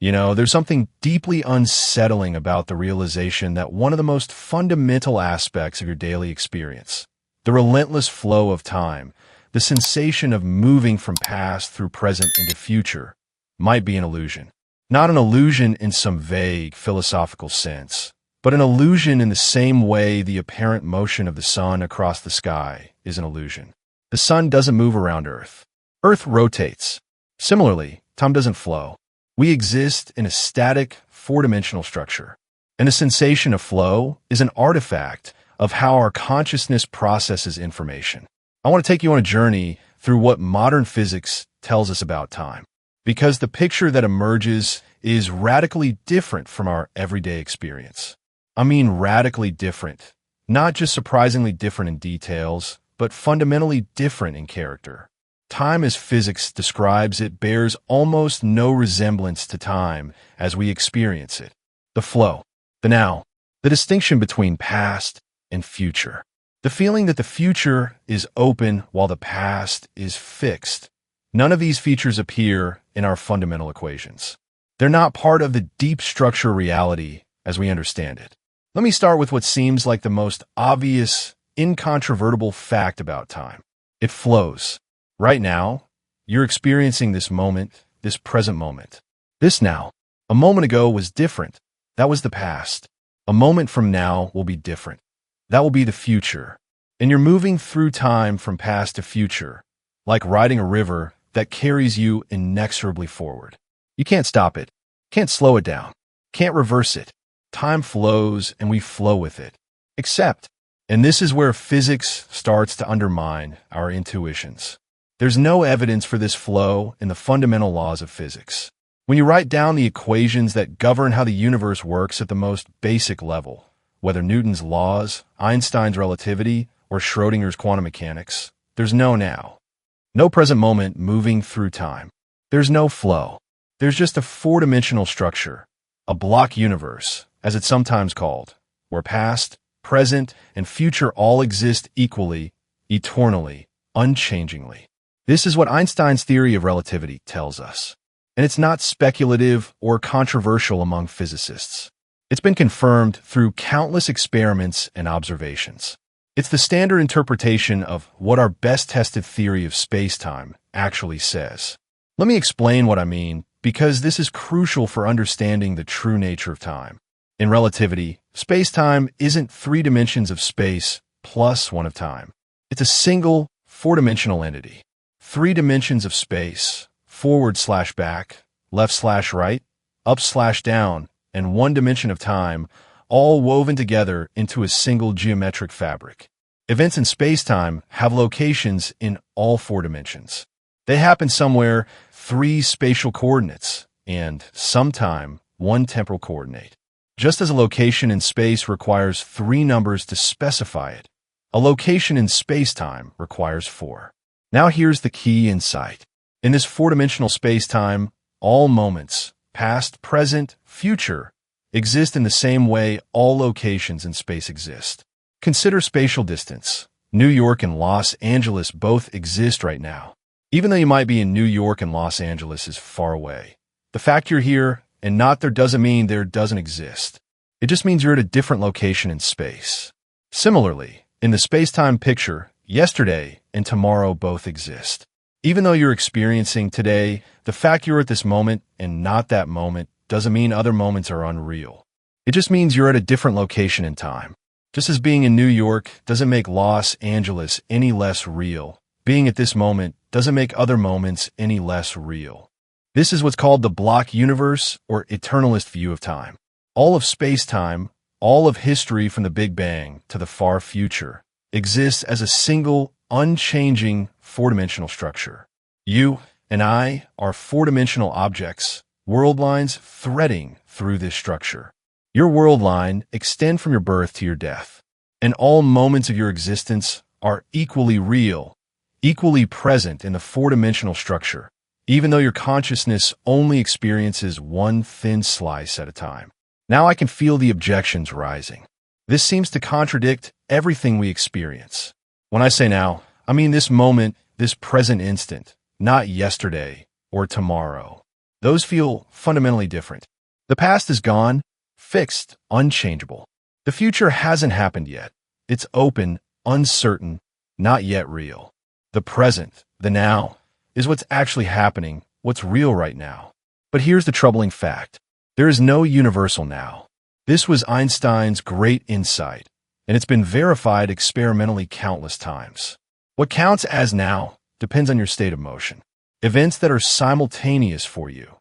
There's something deeply unsettling about the realization that one of the most fundamental aspects of your daily experience, the relentless flow of time, the sensation of moving from past through present into future, might be an illusion. Not an illusion in some vague philosophical sense, but an illusion in the same way the apparent motion of the sun across the sky is an illusion. The sun doesn't move around Earth. Earth rotates. Similarly, time doesn't flow. We exist in a static, four-dimensional structure. And the sensation of flow is an artifact of how our consciousness processes information. I want to take you on a journey through what modern physics tells us about time, because the picture that emerges is radically different from our everyday experience. I mean radically different, not just surprisingly different in details, but fundamentally different in character. Time as physics describes it bears almost no resemblance to time as we experience it. The flow, the now, the distinction between past and future. The feeling that the future is open while the past is fixed. None of these features appear in our fundamental equations. They're not part of the deep structure reality as we understand it. Let me start with what seems like the most obvious, incontrovertible fact about time. It flows. Right now, you're experiencing this moment, this present moment. This now. A moment ago was different. That was the past. A moment from now will be different. That will be the future. And you're moving through time from past to future, like riding a river that carries you inexorably forward. You can't stop it, can't slow it down, can't reverse it. Time flows and we flow with it. Except, and this is where physics starts to undermine our intuitions. There's no evidence for this flow in the fundamental laws of physics. When you write down the equations that govern how the universe works at the most basic level, whether Newton's laws, Einstein's relativity, or Schrödinger's quantum mechanics, there's no now. No present moment moving through time. There's no flow. There's just a four-dimensional structure, a block universe, as it's sometimes called, where past, present, and future all exist equally, eternally, unchangingly. This is what Einstein's theory of relativity tells us. And it's not speculative or controversial among physicists. It's been confirmed through countless experiments and observations. It's the standard interpretation of what our best-tested theory of spacetime actually says. Let me explain what I mean, because this is crucial for understanding the true nature of time. In relativity, spacetime isn't three dimensions of space plus one of time. It's a single, four-dimensional entity. 3 dimensions of space, forward/back, left/right, up/down, and 1 dimension of time, all woven together into a single geometric fabric. Events in spacetime have locations in all 4 dimensions. They happen somewhere 3 spatial coordinates, and sometime 1 temporal coordinate. Just as a location in space requires 3 numbers to specify it, a location in spacetime requires 4. Now here's the key insight. In this 4-dimensional spacetime, all moments, past, present, future, exist in the same way all locations in space exist. Consider spatial distance. New York and Los Angeles both exist right now. Even though you might be in New York and Los Angeles is far away. The fact you're here and not there doesn't mean there doesn't exist. It just means you're at a different location in space. Similarly, in the spacetime picture, yesterday and tomorrow both exist. Even though you're experiencing today, the fact you're at this moment and not that moment doesn't mean other moments are unreal. It just means you're at a different location in time. Just as being in New York doesn't make Los Angeles any less real, being at this moment doesn't make other moments any less real. This is what's called the block universe or eternalist view of time. All of space-time, all of history from the Big Bang to the far future, exists as a single, unchanging, 4-dimensional structure. You and I are 4-dimensional objects, world lines threading through this structure. Your world line extend from your birth to your death, and all moments of your existence are equally real, equally present in the 4-dimensional structure, even though your consciousness only experiences one thin slice at a time. Now I can feel the objections rising. This seems to contradict everything we experience. When I say now, I mean this moment, this present instant, not yesterday or tomorrow. Those feel fundamentally different. The past is gone, fixed, unchangeable. The future hasn't happened yet. It's open, uncertain, not yet real. The present, the now, is what's actually happening, what's real right now. But here's the troubling fact. There is no universal now. This was Einstein's great insight, and it's been verified experimentally countless times. What counts as now depends on your state of motion. Events that are simultaneous for you,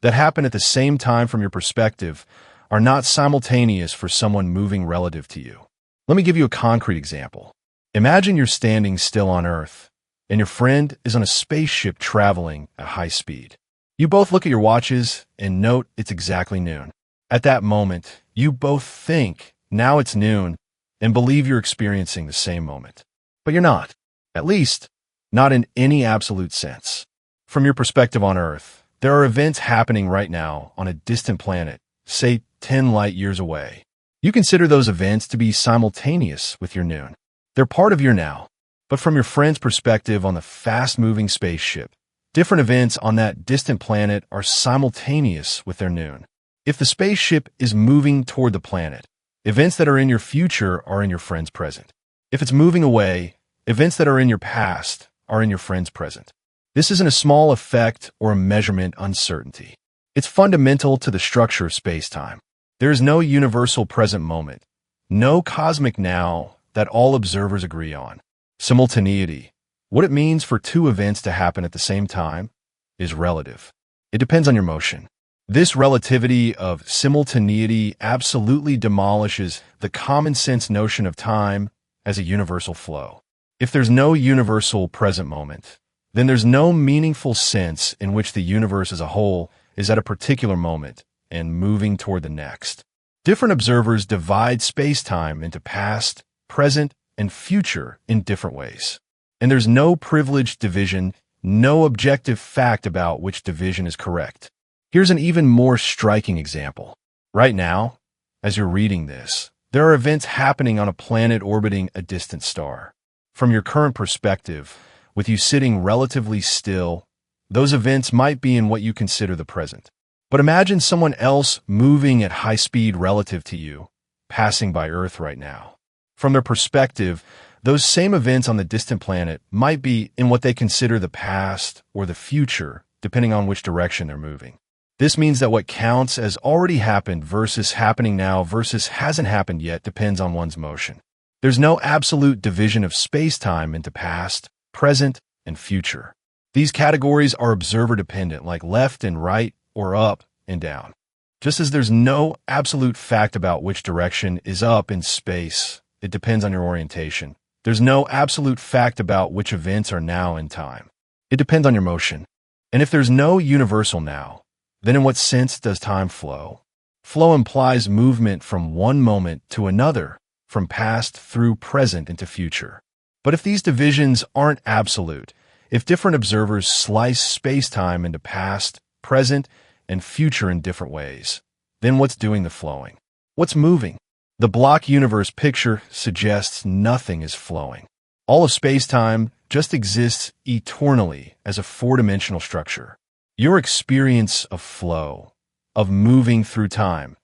that happen at the same time from your perspective, are not simultaneous for someone moving relative to you. Let me give you a concrete example. Imagine you're standing still on Earth, and your friend is on a spaceship traveling at high speed. You both look at your watches and note it's exactly noon. At that moment, you both think, now it's noon, and believe you're experiencing the same moment. But you're not. At least, not in any absolute sense. From your perspective on Earth, there are events happening right now on a distant planet, say 10 light years away. You consider those events to be simultaneous with your noon. They're part of your now. But from your friend's perspective on the fast-moving spaceship, different events on that distant planet are simultaneous with their noon. If the spaceship is moving toward the planet, events that are in your future are in your friend's present. If it's moving away, events that are in your past are in your friend's present. This isn't a small effect or a measurement uncertainty. It's fundamental to the structure of spacetime. There is no universal present moment, no cosmic now that all observers agree on. Simultaneity, what it means for two events to happen at the same time, is relative. It depends on your motion. This relativity of simultaneity absolutely demolishes the common sense notion of time as a universal flow. If there's no universal present moment, then there's no meaningful sense in which the universe as a whole is at a particular moment and moving toward the next. Different observers divide space-time into past, present, and future in different ways. And there's no privileged division, no objective fact about which division is correct. Here's an even more striking example. Right now, as you're reading this, there are events happening on a planet orbiting a distant star. From your current perspective, with you sitting relatively still, those events might be in what you consider the present. But imagine someone else moving at high speed relative to you, passing by Earth right now. From their perspective, those same events on the distant planet might be in what they consider the past or the future, depending on which direction they're moving. This means that what counts as already happened versus happening now versus hasn't happened yet depends on one's motion. There's no absolute division of space-time into past, present, and future. These categories are observer-dependent, like left and right or up and down. Just as there's no absolute fact about which direction is up in space, it depends on your orientation. There's no absolute fact about which events are now in time. It depends on your motion. And if there's no universal now, then in what sense does time flow? Flow implies movement from one moment to another, from past through present into future. But if these divisions aren't absolute, if different observers slice space-time into past, present, and future in different ways, then what's doing the flowing? What's moving? The block universe picture suggests nothing is flowing. All of space-time just exists eternally as a four-dimensional structure. Your experience of flow, of moving through time,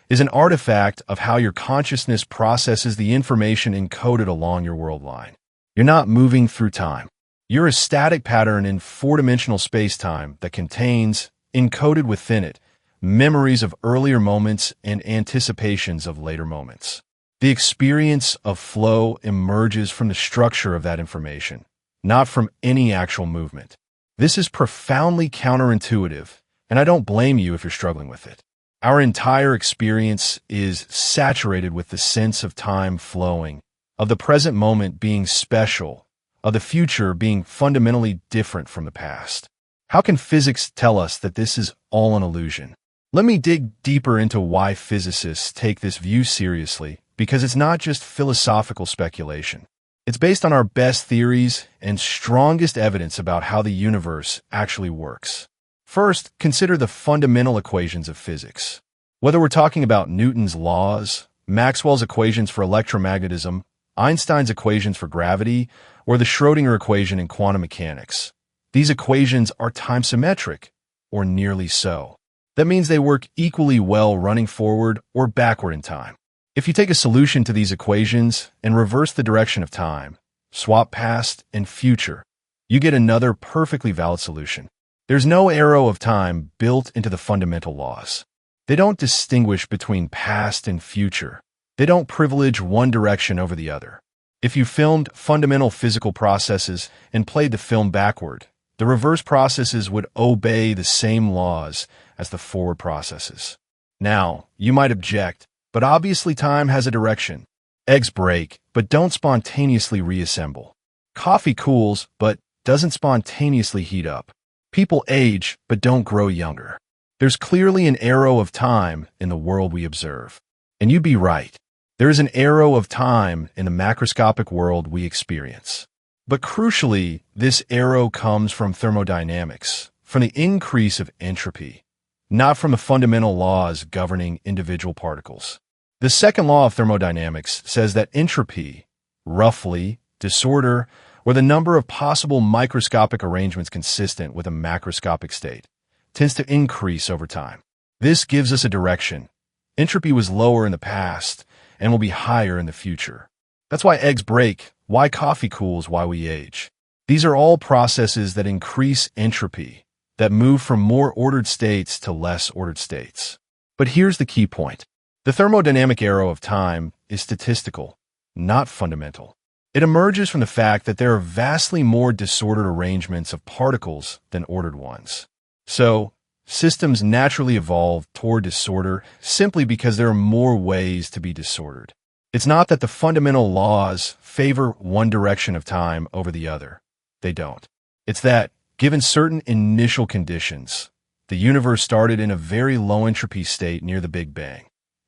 is an artifact of how your consciousness processes the information encoded along your world line. You're not moving through time. You're a static pattern in four-dimensional space-time that contains, encoded within it, memories of earlier moments and anticipations of later moments. The experience of flow emerges from the structure of that information, not from any actual movement. This is profoundly counterintuitive, and I don't blame you if you're struggling with it. Our entire experience is saturated with the sense of time flowing, of the present moment being special, of the future being fundamentally different from the past. How can physics tell us that this is all an illusion? Let me dig deeper into why physicists take this view seriously, because it's not just philosophical speculation. It's based on our best theories and strongest evidence about how the universe actually works. First, consider the fundamental equations of physics. Whether we're talking about Newton's laws, Maxwell's equations for electromagnetism, Einstein's equations for gravity, or the Schrödinger equation in quantum mechanics, these equations are time-symmetric. or nearly so. That means they work equally well running forward or backward in time. If you take a solution to these equations and reverse the direction of time, swap past and future, you get another perfectly valid solution. There's no arrow of time built into the fundamental laws. They don't distinguish between past and future. They don't privilege one direction over the other. If you filmed fundamental physical processes and played the film backward, the reverse processes would obey the same laws as the forward processes. Now, you might object, but obviously time has a direction. Eggs break, but don't spontaneously reassemble. Coffee cools, but doesn't spontaneously heat up. People age, but don't grow younger. There's clearly an arrow of time in the world we observe. And you'd be right. There is an arrow of time in the macroscopic world we experience. But crucially, this arrow comes from thermodynamics, from the increase of entropy, not from the fundamental laws governing individual particles. The second law of thermodynamics says that entropy, roughly, disorder, or the number of possible microscopic arrangements consistent with a macroscopic state, tends to increase over time. This gives us a direction. Entropy was lower in the past and will be higher in the future. That's why eggs break, why coffee cools, why we age. These are all processes that increase entropy, that move from more ordered states to less ordered states. But here's the key point. The thermodynamic arrow of time is statistical, not fundamental. It emerges from the fact that there are vastly more disordered arrangements of particles than ordered ones. So, systems naturally evolve toward disorder simply because there are more ways to be disordered. It's not that the fundamental laws favor one direction of time over the other. They don't. It's that, given certain initial conditions, the universe started in a very low entropy state near the Big Bang.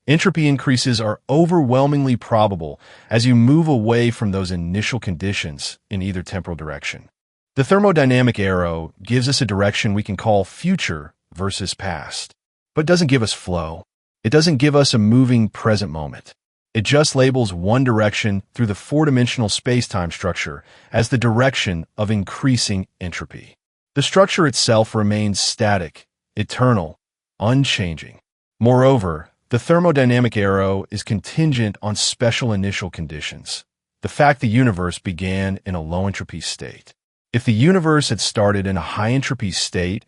Entropy increases are overwhelmingly probable as you move away from those initial conditions in either temporal direction. The thermodynamic arrow gives us a direction we can call future versus past, but doesn't give us flow. It doesn't give us a moving present moment. It just labels one direction through the four-dimensional spacetime structure as the direction of increasing entropy. The structure itself remains static, eternal, unchanging. Moreover, the thermodynamic arrow is contingent on special initial conditions. The fact the universe began in a low-entropy state. If the universe had started in a high-entropy state,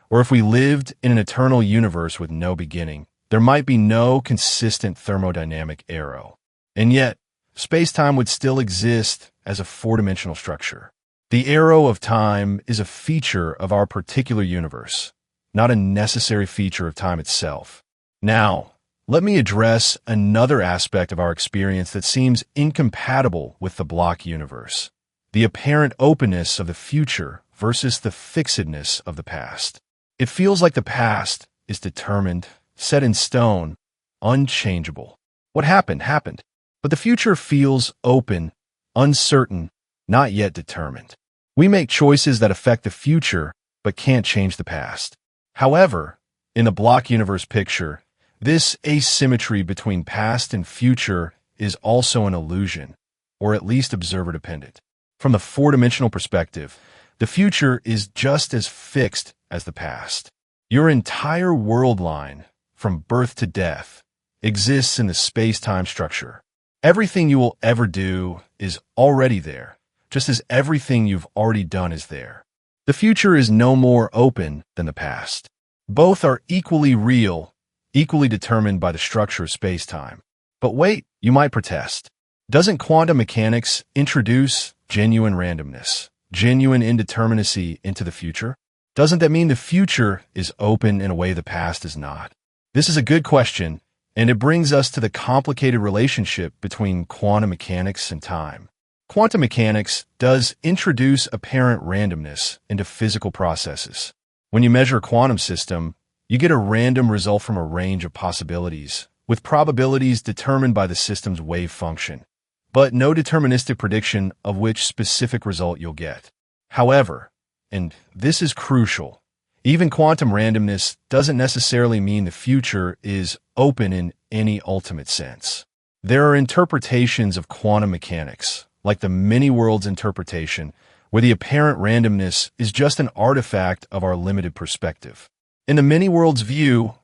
or if we lived in an eternal universe with no beginning, there might be no consistent thermodynamic arrow. And yet, space-time would still exist as a four-dimensional structure. The arrow of time is a feature of our particular universe, not a necessary feature of time itself. Now, let me address another aspect of our experience that seems incompatible with the block universe: the apparent openness of the future versus the fixedness of the past. It feels like the past is determined, set in stone, unchangeable. What happened, happened. But the future feels open, uncertain, not yet determined. We make choices that affect the future, but can't change the past. However, in the block universe picture, this asymmetry between past and future is also an illusion, or at least observer-dependent. From the four-dimensional perspective, the future is just as fixed as the past. Your entire world line, from birth to death, exists in the space-time structure. Everything you will ever do is already there, just as everything you've already done is there. The future is no more open than the past. Both are equally real, equally determined by the structure of space-time. But wait, you might protest. Doesn't quantum mechanics introduce genuine randomness, genuine indeterminacy into the future? Doesn't that mean the future is open in a way the past is not? This is a good question, and it brings us to the complicated relationship between quantum mechanics and time. Quantum mechanics does introduce apparent randomness into physical processes. When you measure a quantum system, you get a random result from a range of possibilities, with probabilities determined by the system's wave function, but no deterministic prediction of which specific result you'll get. However, and this is crucial, even quantum randomness doesn't necessarily mean the future is open in any ultimate sense. There are interpretations of quantum mechanics, like the many-worlds interpretation, where the apparent randomness is just an artifact of our limited perspective. In the many-worlds view,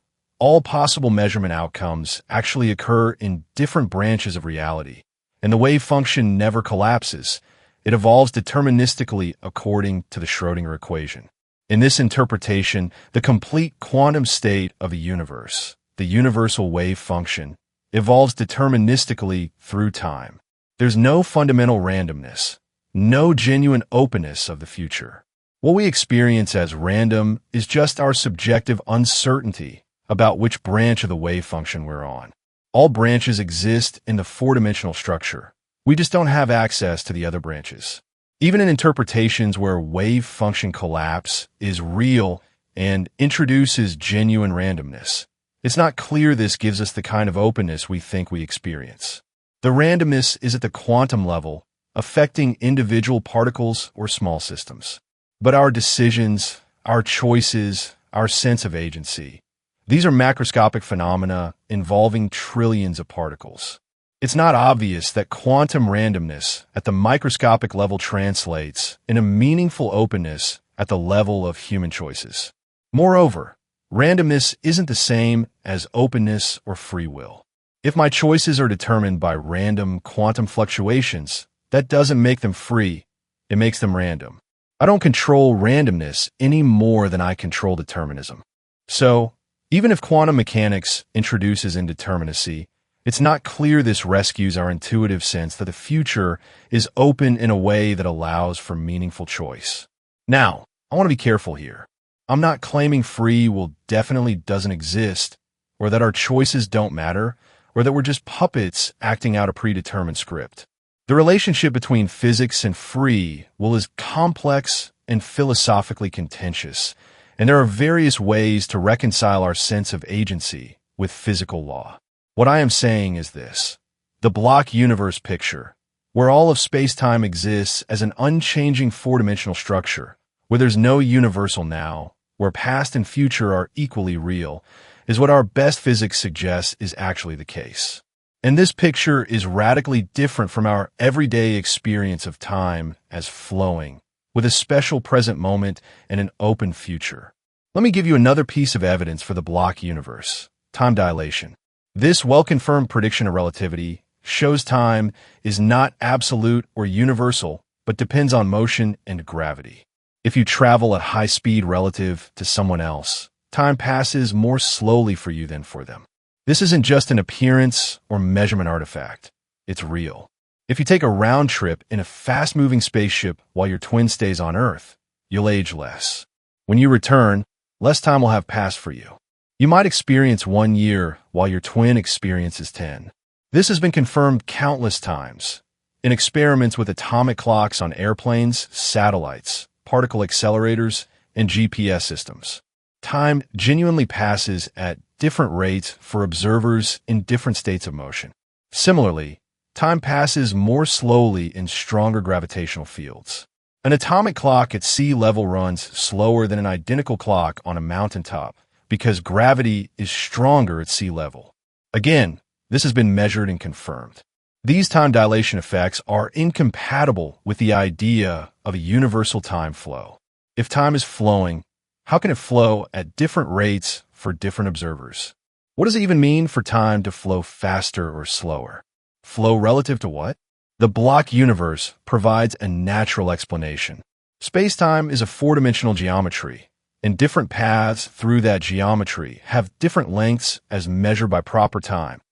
all possible measurement outcomes actually occur in different branches of reality, and the wave function never collapses. It evolves deterministically according to the Schrödinger equation. In this interpretation, the complete quantum state of a universe, the universal wave function, evolves deterministically through time. There's no fundamental randomness, no genuine openness of the future. What we experience as random is just our subjective uncertainty about which branch of the wave function we're on. All branches exist in the four-dimensional structure. We just don't have access to the other branches. Even in interpretations where wave function collapse is real and introduces genuine randomness, it's not clear this gives us the kind of openness we think we experience. The randomness is at the quantum level, affecting individual particles or small systems. But our decisions, our choices, our sense of agency, these are macroscopic phenomena involving trillions of particles. It's not obvious that quantum randomness at the microscopic level translates in a meaningful openness at the level of human choices. Moreover, randomness isn't the same as openness or free will. If my choices are determined by random quantum fluctuations, that doesn't make them free, it makes them random. I don't control randomness any more than I control determinism. So, even if quantum mechanics introduces indeterminacy, it's not clear this rescues our intuitive sense that the future is open in a way that allows for meaningful choice. Now, I want to be careful here. I'm not claiming free will definitely doesn't exist, or that our choices don't matter, or that we're just puppets acting out a predetermined script. The relationship between physics and free will is complex and philosophically contentious, and there are various ways to reconcile our sense of agency with physical law. What I am saying is this: the block universe picture, where all of space-time exists as an unchanging four-dimensional structure, where there's no universal now, where past and future are equally real, is what our best physics suggests is actually the case. And this picture is radically different from our everyday experience of time as flowing, with a special present moment and an open future. Let me give you another piece of evidence for the block universe: time dilation. This well-confirmed prediction of relativity shows time is not absolute or universal, but depends on motion and gravity. If you travel at high speed relative to someone else, time passes more slowly for you than for them. This isn't just an appearance or measurement artifact. It's real. If you take a round trip in a fast-moving spaceship while your twin stays on Earth, you'll age less. When you return, less time will have passed for you. You might experience 1 year while your twin experiences 10. This has been confirmed countless times in experiments with atomic clocks on airplanes, satellites, particle accelerators, and GPS systems. Time genuinely passes at different rates for observers in different states of motion. Similarly, time passes more slowly in stronger gravitational fields. An atomic clock at sea level runs slower than an identical clock on a mountaintop because gravity is stronger at sea level. Again, this has been measured and confirmed. These time dilation effects are incompatible with the idea of a universal time flow. If time is flowing, how can it flow at different rates for different observers? What does it even mean for time to flow faster or slower? Flow relative to what? The block universe provides a natural explanation. Space-time is a four-dimensional geometry, and different paths through that geometry have different lengths as measured by proper time,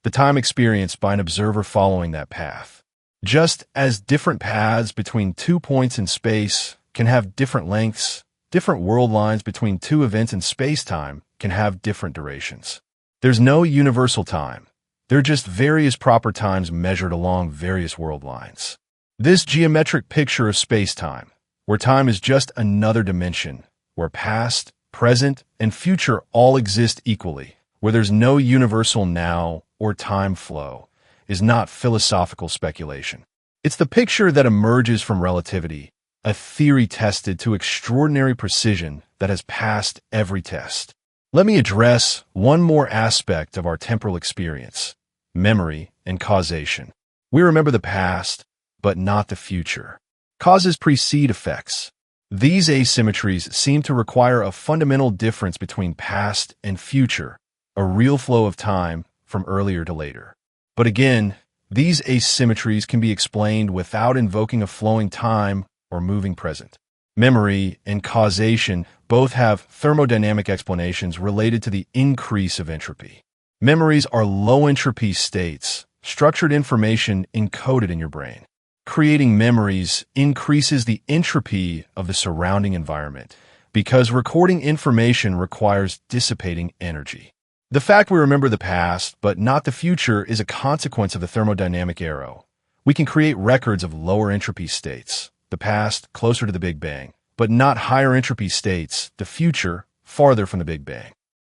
the time experienced by an observer following that path. Just as different paths between 2 points in space can have different lengths, different world lines between two events in space-time can have different durations. There's no universal time. There are just various proper times measured along various world lines. This geometric picture of space-time, where time is just another dimension, where past, present, and future all exist equally, where there's no universal now or time flow, is not philosophical speculation. It's the picture that emerges from relativity, a theory tested to extraordinary precision that has passed every test. Let me address one more aspect of our temporal experience: memory and causation. We remember the past, but not the future. Causes precede effects. These asymmetries seem to require a fundamental difference between past and future, a real flow of time from earlier to later. But again, these asymmetries can be explained without invoking a flowing time or moving present. Memory and causation both have thermodynamic explanations related to the increase of entropy. Memories are low-entropy states, structured information encoded in your brain. Creating memories increases the entropy of the surrounding environment because recording information requires dissipating energy. The fact we remember the past but not the future is a consequence of the thermodynamic arrow. We can create records of lower entropy states, the past closer to the Big Bang, but not higher entropy states, the future farther from the Big Bang.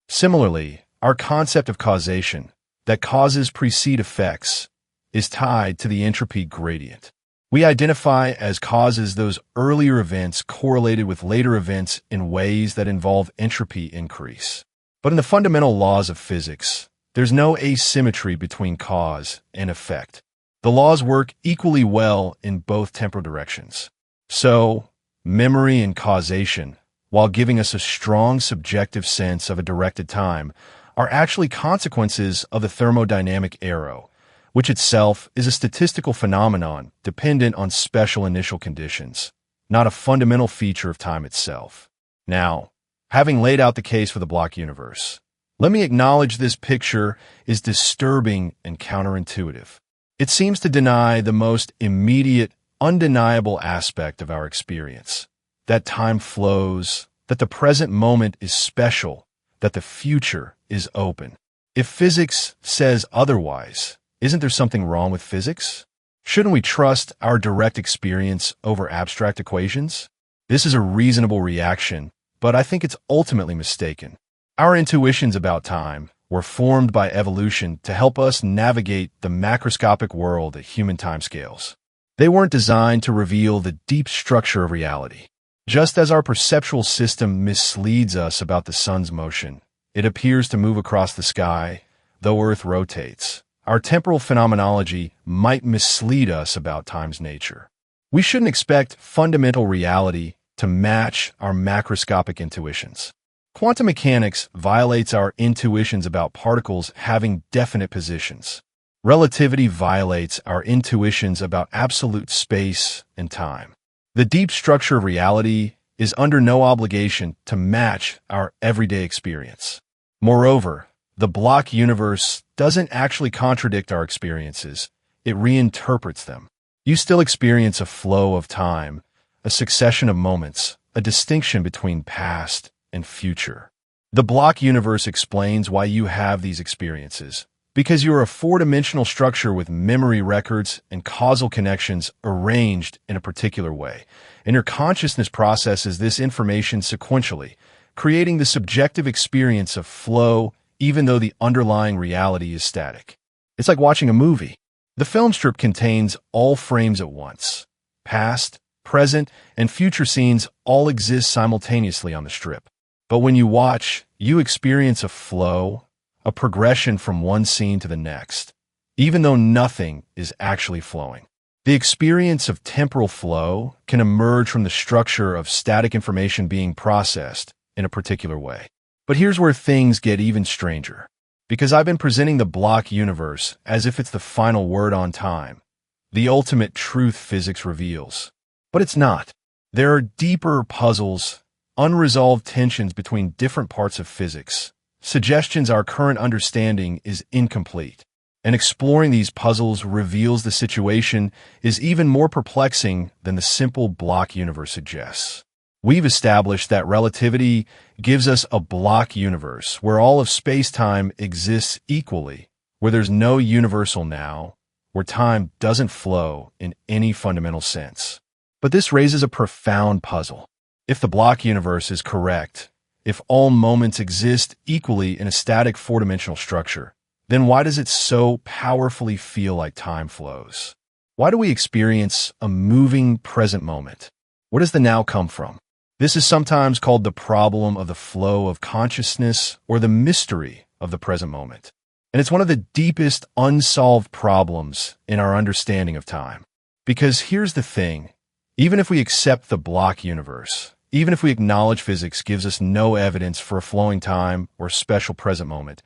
Similarly, our concept of causation, that causes precede effects, is tied to the entropy gradient. We identify as causes those earlier events correlated with later events in ways that involve entropy increase. But in the fundamental laws of physics, there's no asymmetry between cause and effect. The laws work equally well in both temporal directions. So, memory and causation, while giving us a strong subjective sense of a directed time, are actually consequences of the thermodynamic arrow, which itself is a statistical phenomenon dependent on special initial conditions, not a fundamental feature of time itself. Now, having laid out the case for the block universe, let me acknowledge this picture is disturbing and counterintuitive. It seems to deny the most immediate, undeniable aspect of our experience, that time flows, that the present moment is special, that the future is open. If physics says otherwise, isn't there something wrong with physics? Shouldn't we trust our direct experience over abstract equations? This is a reasonable reaction, but I think it's ultimately mistaken. Our intuitions about time were formed by evolution to help us navigate the macroscopic world at human timescales. They weren't designed to reveal the deep structure of reality. Just as our perceptual system misleads us about the sun's motion, it appears to move across the sky, though Earth rotates. Our temporal phenomenology might mislead us about time's nature. We shouldn't expect fundamental reality to match our macroscopic intuitions. Quantum mechanics violates our intuitions about particles having definite positions. Relativity violates our intuitions about absolute space and time. The deep structure of reality is under no obligation to match our everyday experience. Moreover, the block universe doesn't actually contradict our experiences, it reinterprets them. You still experience a flow of time, a succession of moments, a distinction between past and future. The block universe explains why you have these experiences, because you are a four-dimensional structure with memory records and causal connections arranged in a particular way, and your consciousness processes this information sequentially, creating the subjective experience of flow even though the underlying reality is static. It's like watching a movie. The film strip contains all frames at once. Past, present, and future scenes all exist simultaneously on the strip. But when you watch, you experience a flow, a progression from one scene to the next, even though nothing is actually flowing. The experience of temporal flow can emerge from the structure of static information being processed in a particular way. But here's where things get even stranger. Because I've been presenting the block universe as if it's the final word on time, the ultimate truth physics reveals. But it's not. There are deeper puzzles, unresolved tensions between different parts of physics, suggestions our current understanding is incomplete. And exploring these puzzles reveals the situation is even more perplexing than the simple block universe suggests. We've established that relativity gives us a block universe where all of spacetime exists equally, where there's no universal now, where time doesn't flow in any fundamental sense. But this raises a profound puzzle. If the block universe is correct, if all moments exist equally in a static four-dimensional structure, then why does it so powerfully feel like time flows? Why do we experience a moving present moment? Where does the now come from? This is sometimes called the problem of the flow of consciousness or the mystery of the present moment. And it's one of the deepest unsolved problems in our understanding of time. Because here's the thing, Even if we accept the block universe, even if we acknowledge physics gives us no evidence for a flowing time or special present moment,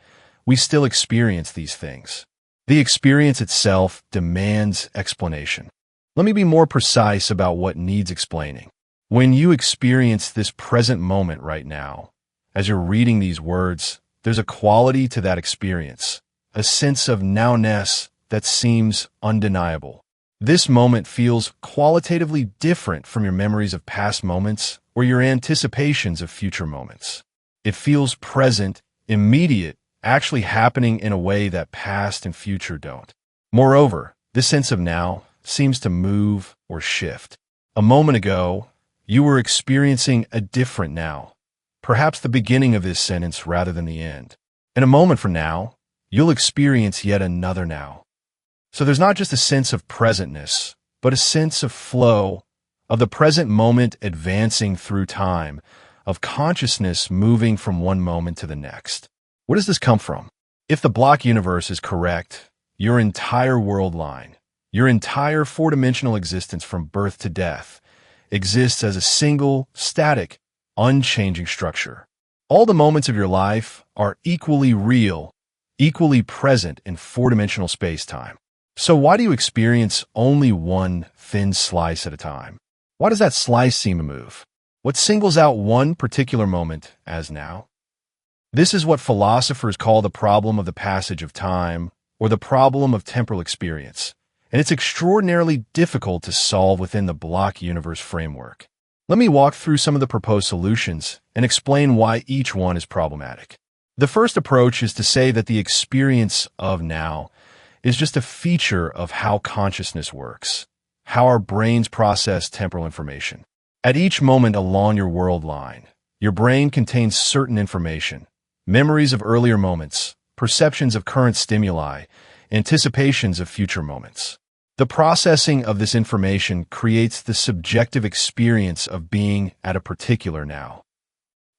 we still experience these things. The experience itself demands explanation. Let me be more precise about what needs explaining. When you experience this present moment right now, as you're reading these words, there's a quality to that experience, a sense of nowness that seems undeniable. This moment feels qualitatively different from your memories of past moments or your anticipations of future moments. It feels present, immediate, actually happening in a way that past and future don't. Moreover, this sense of now seems to move or shift. A moment ago, you were experiencing a different now, perhaps the beginning of this sentence rather than the end. And a moment from now, you'll experience yet another now. So there's not just a sense of presentness, but a sense of flow, of the present moment advancing through time, of consciousness moving from one moment to the next. Where does this come from? If the block universe is correct, your entire Worldline, your entire four-dimensional existence from birth to death, exists as a single, static, unchanging structure. All the moments of your life are equally real, equally present in four-dimensional space-time. So why do you experience only one thin slice at a time? Why does that slice seem to move? What singles out one particular moment as now? This is what philosophers call the problem of the passage of time, or the problem of temporal experience, and it's extraordinarily difficult to solve within the block universe framework. Let me walk through some of the proposed solutions and explain why each one is problematic. The first approach is to say that the experience of now is just a feature of how consciousness works, how our brains process temporal information. At each moment along your Worldline, your brain contains certain information, memories of earlier moments, perceptions of current stimuli, anticipations of future moments. The processing of this information creates the subjective experience of being at a particular now.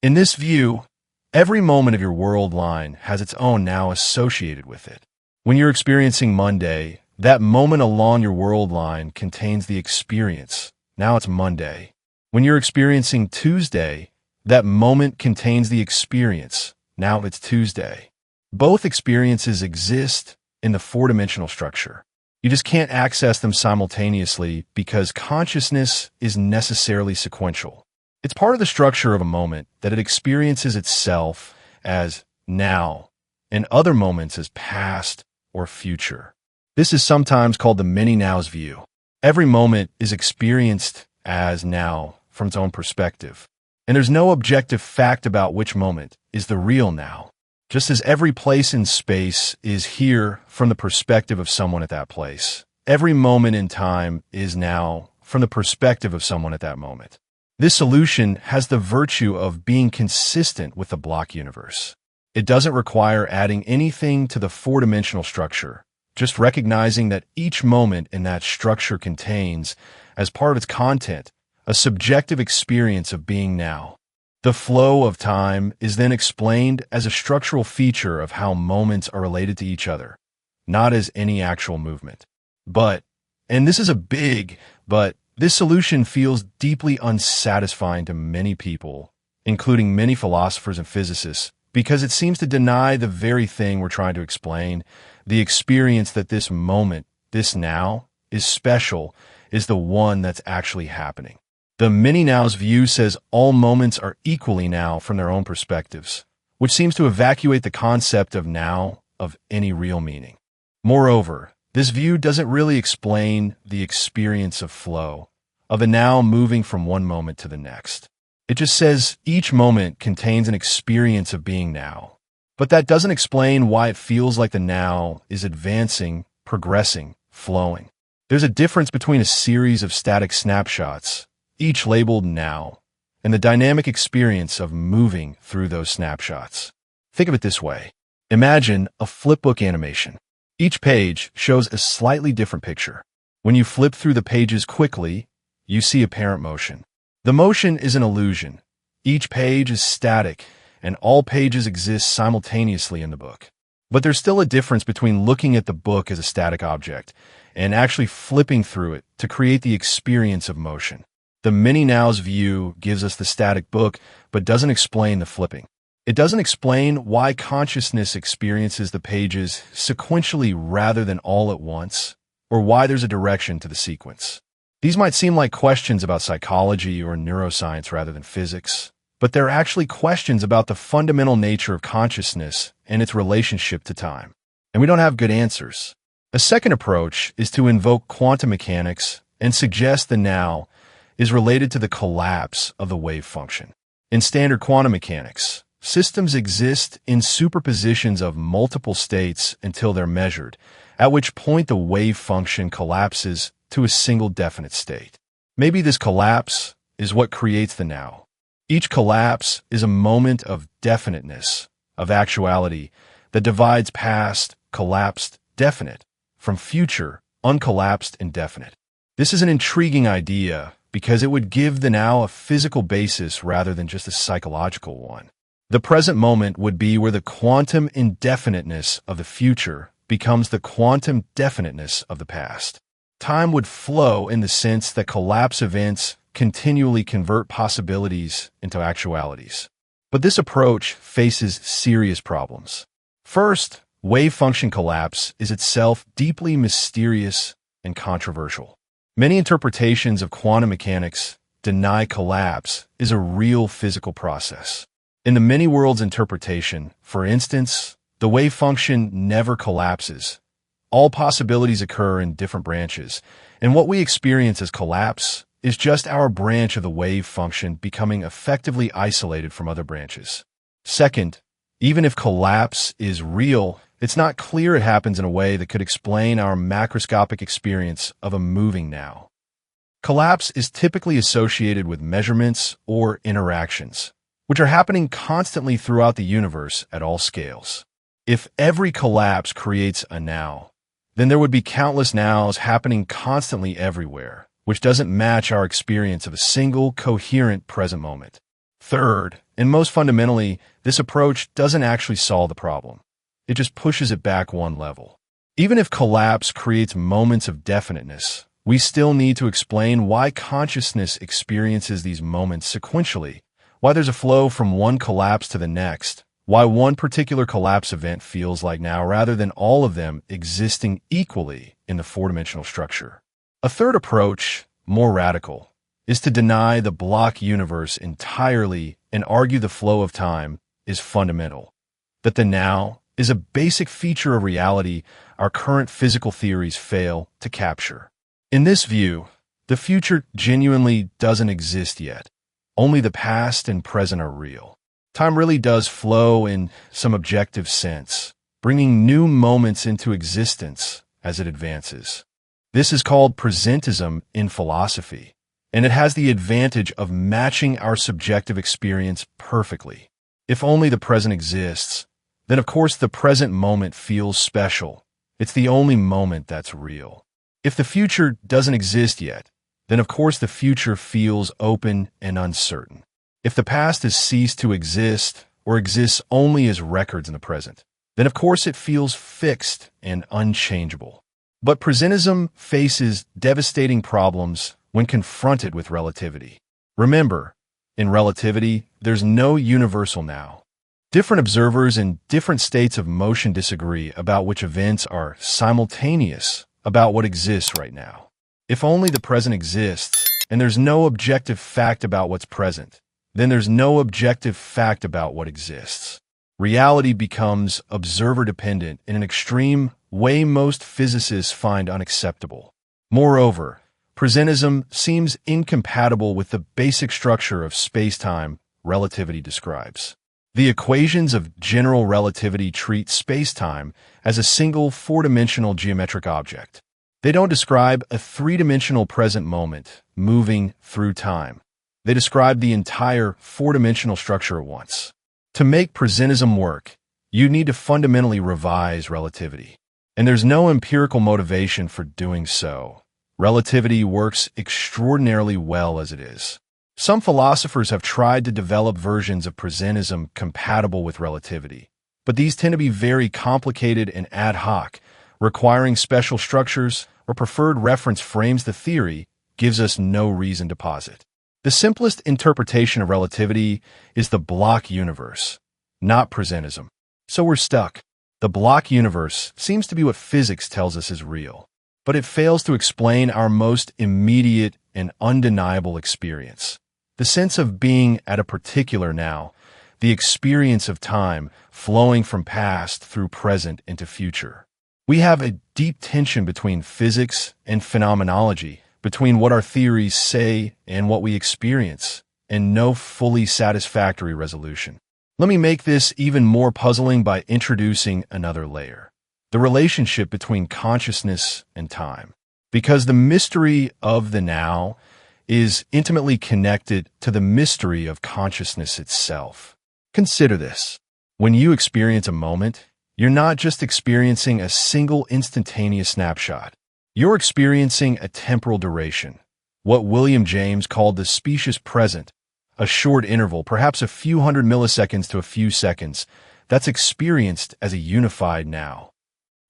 In this view, every moment of your Worldline has its own now associated with it. When you're experiencing Monday, that moment along your Worldline contains the experience. Now it's Monday. When you're experiencing Tuesday, that moment contains the experience. Now it's Tuesday. Both experiences exist in the four-dimensional structure. You just can't access them simultaneously because consciousness is necessarily sequential. It's part of the structure of a moment that it experiences itself as now and other moments as past or future. This is sometimes called the many-nows view. Every moment is experienced as now from its own perspective, and there's no objective fact about which moment is the real now, just as every place in space is here from the perspective of someone at that place. Every moment in time is now from the perspective of someone at that moment. This solution has the virtue of being consistent with the block universe. It doesn't require adding anything to the four-dimensional structure, just recognizing that each moment in that structure contains, as part of its content, a subjective experience of being now. The flow of time is then explained as a structural feature of how moments are related to each other, not as any actual movement. But, and this is a big but, this solution feels deeply unsatisfying to many people, including many philosophers and physicists, because it seems to deny the very thing we're trying to explain, the experience that this moment, this now, is special, is the one that's actually happening. The many-nows view says all moments are equally now from their own perspectives, which seems to evacuate the concept of now of any real meaning. Moreover, this view doesn't really explain the experience of flow, of the now moving from one moment to the next. It just says each moment contains an experience of being now. But that doesn't explain why it feels like the now is advancing, progressing, flowing. There's a difference between a series of static snapshots, each labeled now, and the dynamic experience of moving through those snapshots. Think of it this way. Imagine a flipbook animation. Each page shows a slightly different picture. When you flip through the pages quickly, you see apparent motion. The motion is an illusion. Each page is static, and all pages exist simultaneously in the book. But there's still a difference between looking at the book as a static object and actually flipping through it to create the experience of motion. The many-nows view gives us the static book, but doesn't explain the flipping. It doesn't explain why consciousness experiences the pages sequentially rather than all at once, or why there's a direction to the sequence. These might seem like questions about psychology or neuroscience rather than physics, but they're actually questions about the fundamental nature of consciousness and its relationship to time. And we don't have good answers. A second approach is to invoke quantum mechanics and suggest the now is related to the collapse of the wave function. In standard quantum mechanics, systems exist in superpositions of multiple states until they're measured, at which point the wave function collapses to a single definite state. Maybe this collapse is what creates the now. Each collapse is a moment of definiteness, of actuality, that divides past, collapsed, definite, from future, uncollapsed, indefinite. This is an intriguing idea because it would give the now a physical basis rather than just a psychological one. The present moment would be where the quantum indefiniteness of the future becomes the quantum definiteness of the past. Time would flow in the sense that collapse events continually convert possibilities into actualities. But this approach faces serious problems. First, wave function collapse is itself deeply mysterious and controversial. Many interpretations of quantum mechanics deny collapse is a real physical process. In the many worlds interpretation, for instance, the wave function never collapses. All possibilities occur in different branches, and what we experience as collapse is just our branch of the wave function becoming effectively isolated from other branches. Second, even if collapse is real, it's not clear it happens in a way that could explain our macroscopic experience of a moving now. Collapse is typically associated with measurements or interactions, which are happening constantly throughout the universe at all scales. If every collapse creates a now, then there would be countless nows happening constantly everywhere, which doesn't match our experience of a single, coherent present moment. Third, and most fundamentally, this approach doesn't actually solve the problem. It just pushes it back one level. Even if collapse creates moments of definiteness, we still need to explain why consciousness experiences these moments sequentially, why there's a flow from one collapse to the next, why one particular collapse event feels like now rather than all of them existing equally in the four-dimensional structure. A third approach, more radical, is to deny the block universe entirely and argue the flow of time is fundamental, that the now is a basic feature of reality our current physical theories fail to capture. In this view, the future genuinely doesn't exist yet. Only the past and present are real. Time really does flow in some objective sense, bringing new moments into existence as it advances. This is called presentism in philosophy, and it has the advantage of matching our subjective experience perfectly. If only the present exists, then of course the present moment feels special. It's the only moment that's real. If the future doesn't exist yet, then of course the future feels open and uncertain. If the past has ceased to exist or exists only as records in the present, then of course it feels fixed and unchangeable. But presentism faces devastating problems when confronted with relativity. Remember, in relativity, there's no universal now. Different observers in different states of motion disagree about which events are simultaneous about what exists right now. If only the present exists, and there's no objective fact about what's present, then there's no objective fact about what exists. Reality becomes observer-dependent in an extreme way most physicists find unacceptable. Moreover, presentism seems incompatible with the basic structure of spacetime relativity describes. The equations of general relativity treat spacetime as a single four-dimensional geometric object. They don't describe a three-dimensional present moment moving through time. They describe the entire four-dimensional structure at once. To make presentism work, you need to fundamentally revise relativity. And there's no empirical motivation for doing so. Relativity works extraordinarily well as it is. Some philosophers have tried to develop versions of presentism compatible with relativity, but these tend to be very complicated and ad hoc, requiring special structures or preferred reference frames. The theory gives us no reason to posit. The simplest interpretation of relativity is the block universe, not presentism. So we're stuck. The block universe seems to be what physics tells us is real, but it fails to explain our most immediate and undeniable experience. The sense of being at a particular now, the experience of time flowing from past through present into future. We have a deep tension between physics and phenomenology, between what our theories say and what we experience, and no fully satisfactory resolution. Let me make this even more puzzling by introducing another layer: the relationship between consciousness and time. Because the mystery of the now is intimately connected to the mystery of consciousness itself. Consider this. When you experience a moment, you're not just experiencing a single instantaneous snapshot. You're experiencing a temporal duration, what William James called the specious present, a short interval, perhaps a few hundred milliseconds to a few seconds, that's experienced as a unified now.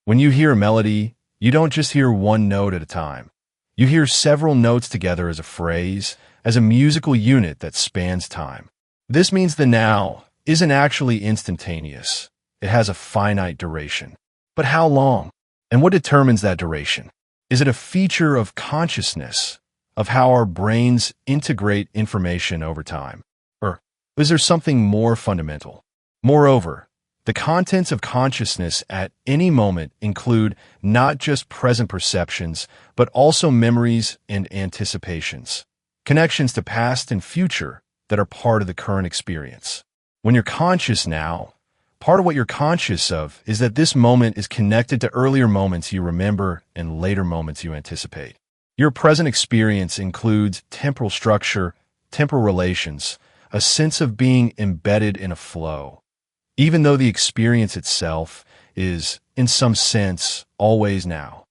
When you hear a melody, you don't just hear one note at a time. You hear several notes together as a phrase, as a musical unit that spans time. This means the now isn't actually instantaneous. It has a finite duration. But how long? And what determines that duration? Is it a feature of consciousness, of how our brains integrate information over time? Or is there something more fundamental? Moreover, the contents of consciousness at any moment include not just present perceptions, but also memories and anticipations, connections to past and future that are part of the current experience. When you're conscious now, part of what you're conscious of is that this moment is connected to earlier moments you remember and later moments you anticipate. Your present experience includes temporal structure, temporal relations, a sense of being embedded in a flow, even though the experience itself is, in some sense, always now.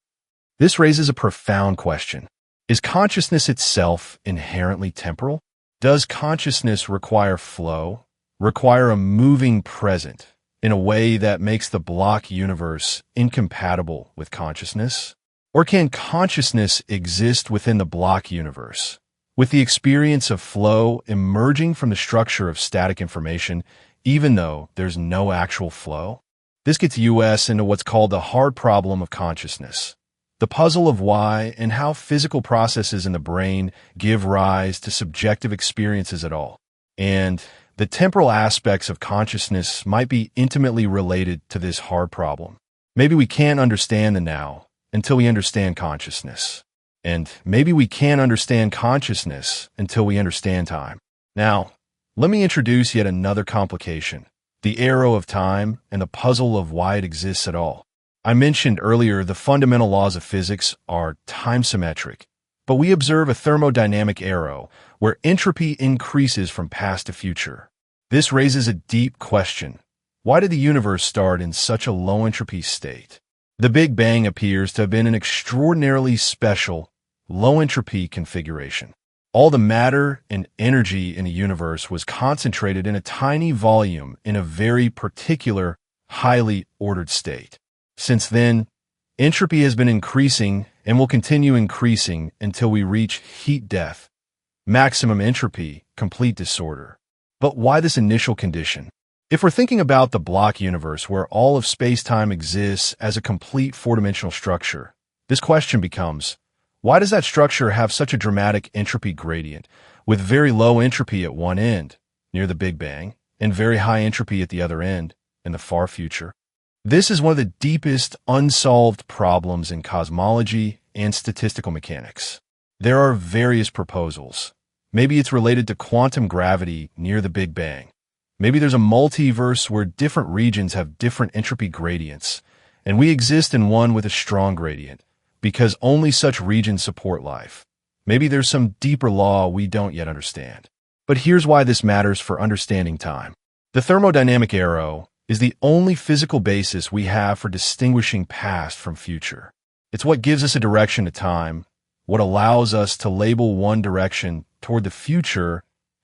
This raises a profound question. Is consciousness itself inherently temporal? Does consciousness require flow, require a moving present, in a way that makes the block universe incompatible with consciousness? Or can consciousness exist within the block universe, with the experience of flow emerging from the structure of static information, even though there's no actual flow? This gets us into what's called the hard problem of consciousness, the puzzle of why and how physical processes in the brain give rise to subjective experiences at all. And the temporal aspects of consciousness might be intimately related to this hard problem. Maybe we can't understand the now until we understand consciousness. And maybe we can't understand consciousness until we understand time. Now, let me introduce yet another complication: the arrow of time and the puzzle of why it exists at all. I mentioned earlier the fundamental laws of physics are time-symmetric, but we observe a thermodynamic arrow where entropy increases from past to future. This raises a deep question. Why did the universe start in such a low entropy state? The Big Bang appears to have been an extraordinarily special, low entropy configuration. All the matter and energy in the universe was concentrated in a tiny volume in a very particular, highly ordered state. Since then, entropy has been increasing and will continue increasing until we reach heat death, maximum entropy, complete disorder. But why this initial condition? If we're thinking about the block universe where all of space-time exists as a complete four-dimensional structure, this question becomes, why does that structure have such a dramatic entropy gradient, with very low entropy at one end, near the Big Bang, and very high entropy at the other end, in the far future? This is one of the deepest unsolved problems in cosmology and statistical mechanics. There are various proposals. Maybe it's related to quantum gravity near the Big Bang. Maybe there's a multiverse where different regions have different entropy gradients, and we exist in one with a strong gradient, because only such regions support life. Maybe there's some deeper law we don't yet understand. But here's why this matters for understanding time. The thermodynamic arrow is the only physical basis we have for distinguishing past from future. It's what gives us a direction to time, what allows us to label one direction toward the future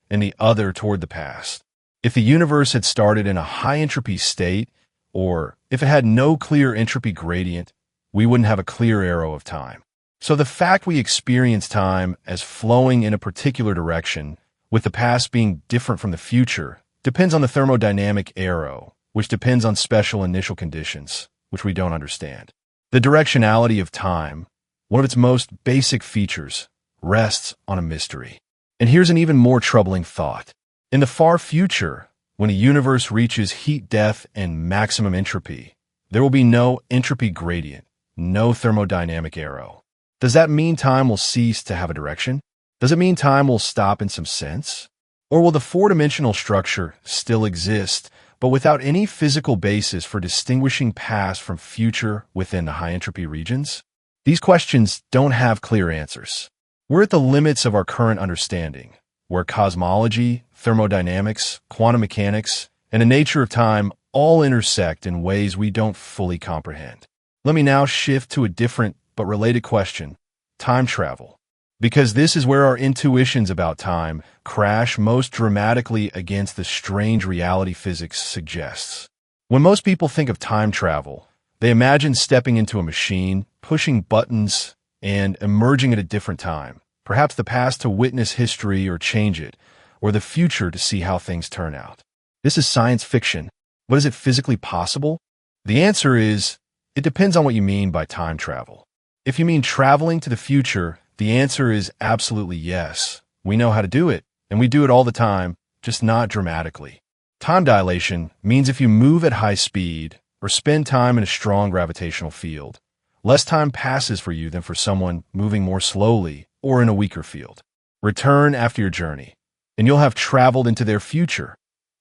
and the other toward the past. If the universe had started in a high entropy state, Or, if it had no clear entropy gradient, we wouldn't have a clear arrow of time. So the fact we experience time as flowing in a particular direction, with the past being different from the future, depends on the thermodynamic arrow, which depends on special initial conditions, which we don't understand. The directionality of time, one of its most basic features, rests on a mystery. And here's an even more troubling thought. In the far future, when a universe reaches heat death and maximum entropy, there will be no entropy gradient, no thermodynamic arrow. Does that mean time will cease to have a direction? Does it mean time will stop in some sense? Or will the four-dimensional structure still exist, but without any physical basis for distinguishing past from future within the high-entropy regions? These questions don't have clear answers. We're at the limits of our current understanding, where cosmology, thermodynamics, quantum mechanics, and the nature of time all intersect in ways we don't fully comprehend. Let me now shift to a different but related question: time travel. Because this is where our intuitions about time crash most dramatically against the strange reality physics suggests. When most people think of time travel, they imagine stepping into a machine, pushing buttons, and emerging at a different time, perhaps the past to witness history or change it, or the future to see how things turn out. This is science fiction, but is it physically possible? The answer is, it depends on what you mean by time travel. If you mean traveling to the future, the answer is absolutely yes. We know how to do it, and we do it all the time, just not dramatically. Time dilation means if you move at high speed or spend time in a strong gravitational field, less time passes for you than for someone moving more slowly or in a weaker field. Return after your journey, and you'll have traveled into their future.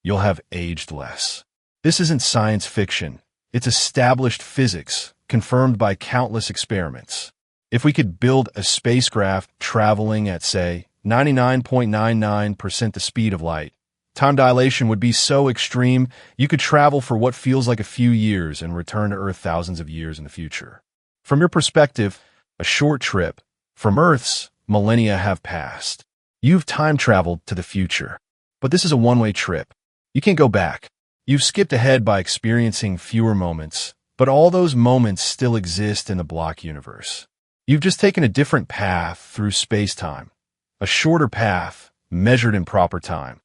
You'll have aged less. This isn't science fiction. It's established physics, confirmed by countless experiments. If we could build a spacecraft traveling at, say, 99.99% the speed of light, time dilation would be so extreme you could travel for what feels like a few years and return to Earth thousands of years in the future. From your perspective, a short trip. From Earth's, millennia have passed. You've time traveled to the future. But this is a one-way trip. You can't go back. You've skipped ahead by experiencing fewer moments, but all those moments still exist in the block universe. You've just taken a different path through space-time, a shorter path measured in proper time,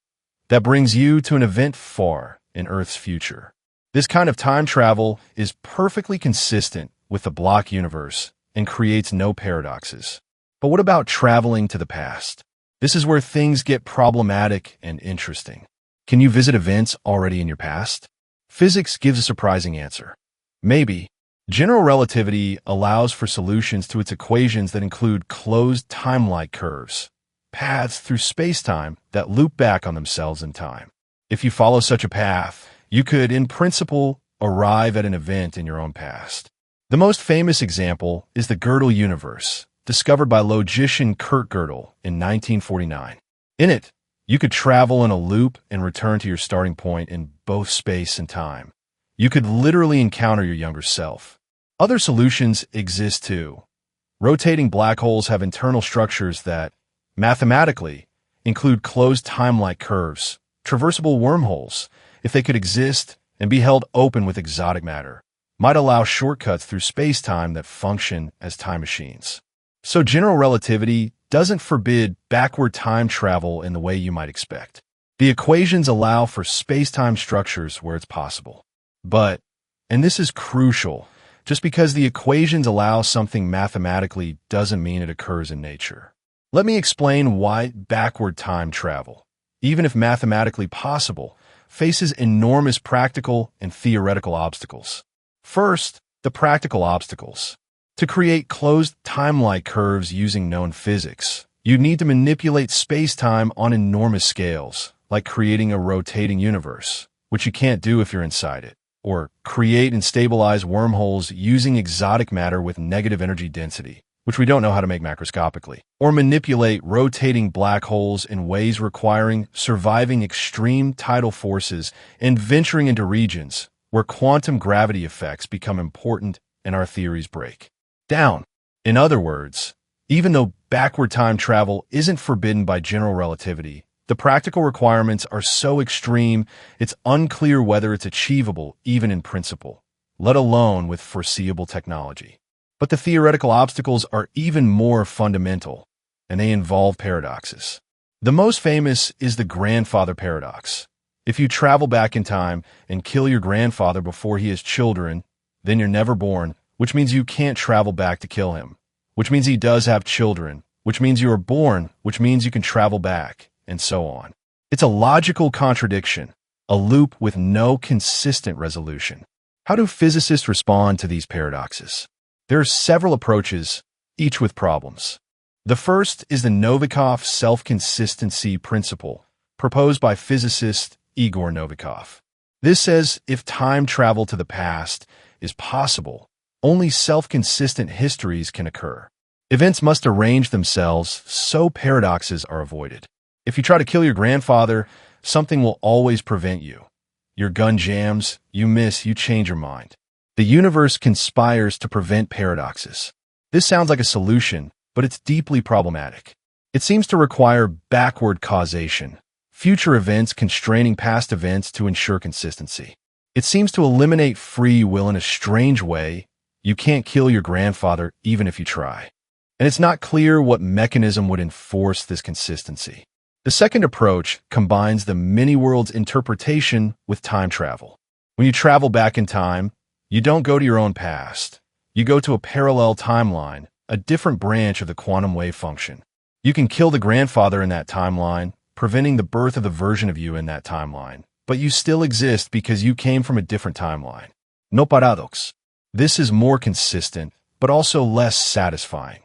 that brings you to an event far in Earth's future. This kind of time travel is perfectly consistent with the block universe and creates no paradoxes. But what about traveling to the past? This is where things get problematic and interesting. Can you visit events already in your past? Physics gives a surprising answer. Maybe. General relativity allows for solutions to its equations that include closed time-like curves, paths through space-time that loop back on themselves in time. If you follow such a path, you could, in principle, arrive at an event in your own past. The most famous example is the Gödel universe, discovered by logician Kurt Gödel in 1949. In it, you could travel in a loop and return to your starting point in both space and time. You could literally encounter your younger self. Other solutions exist too. Rotating black holes have internal structures that, mathematically, include closed time-like curves, traversable wormholes, if they could exist and be held open with exotic matter, might allow shortcuts through space-time that function as time machines. So general relativity doesn't forbid backward time travel in the way you might expect. The equations allow for space-time structures where it's possible. But, and this is crucial, just because the equations allow something mathematically doesn't mean it occurs in nature. Let me explain why backward time travel, even if mathematically possible, faces enormous practical and theoretical obstacles. First, the practical obstacles. To create closed time-like curves using known physics, you'd need to manipulate space-time on enormous scales, like creating a rotating universe, which you can't do if you're inside it, or create and stabilize wormholes using exotic matter with negative energy density, which we don't know how to make macroscopically, or manipulate rotating black holes in ways requiring surviving extreme tidal forces and venturing into regions where quantum gravity effects become important and our theories break down. In other words, even though backward time travel isn't forbidden by general relativity, The practical requirements are so extreme, it's unclear whether it's achievable even in principle, let alone with foreseeable technology. But the theoretical obstacles are even more fundamental, and they involve paradoxes. The most famous is the grandfather paradox. If you travel back in time and kill your grandfather before he has children, then you're never born, which means you can't travel back to kill him, which means he does have children, which means you are born, which means you can travel back, and so on. It's a logical contradiction, a loop with no consistent resolution. How do physicists respond to these paradoxes? There are several approaches, each with problems. The first is the Novikov self-consistency principle, proposed by physicist Igor Novikov. This says if time travel to the past is possible, only self-consistent histories can occur. Events must arrange themselves so paradoxes are avoided. If you try to kill your grandfather, something will always prevent you. Your gun jams, you miss, you change your mind. The universe conspires to prevent paradoxes. This sounds like a solution, but it's deeply problematic. It seems to require backward causation, future events constraining past events to ensure consistency. It seems to eliminate free will in a strange way. You can't kill your grandfather even if you try. And it's not clear what mechanism would enforce this consistency. The second approach combines the many-worlds interpretation with time travel. When you travel back in time, you don't go to your own past. You go to a parallel timeline, a different branch of the quantum wave function. You can kill the grandfather in that timeline, preventing the birth of the version of you in that timeline, but you still exist because you came from a different timeline. No paradox. This is more consistent, but also less satisfying.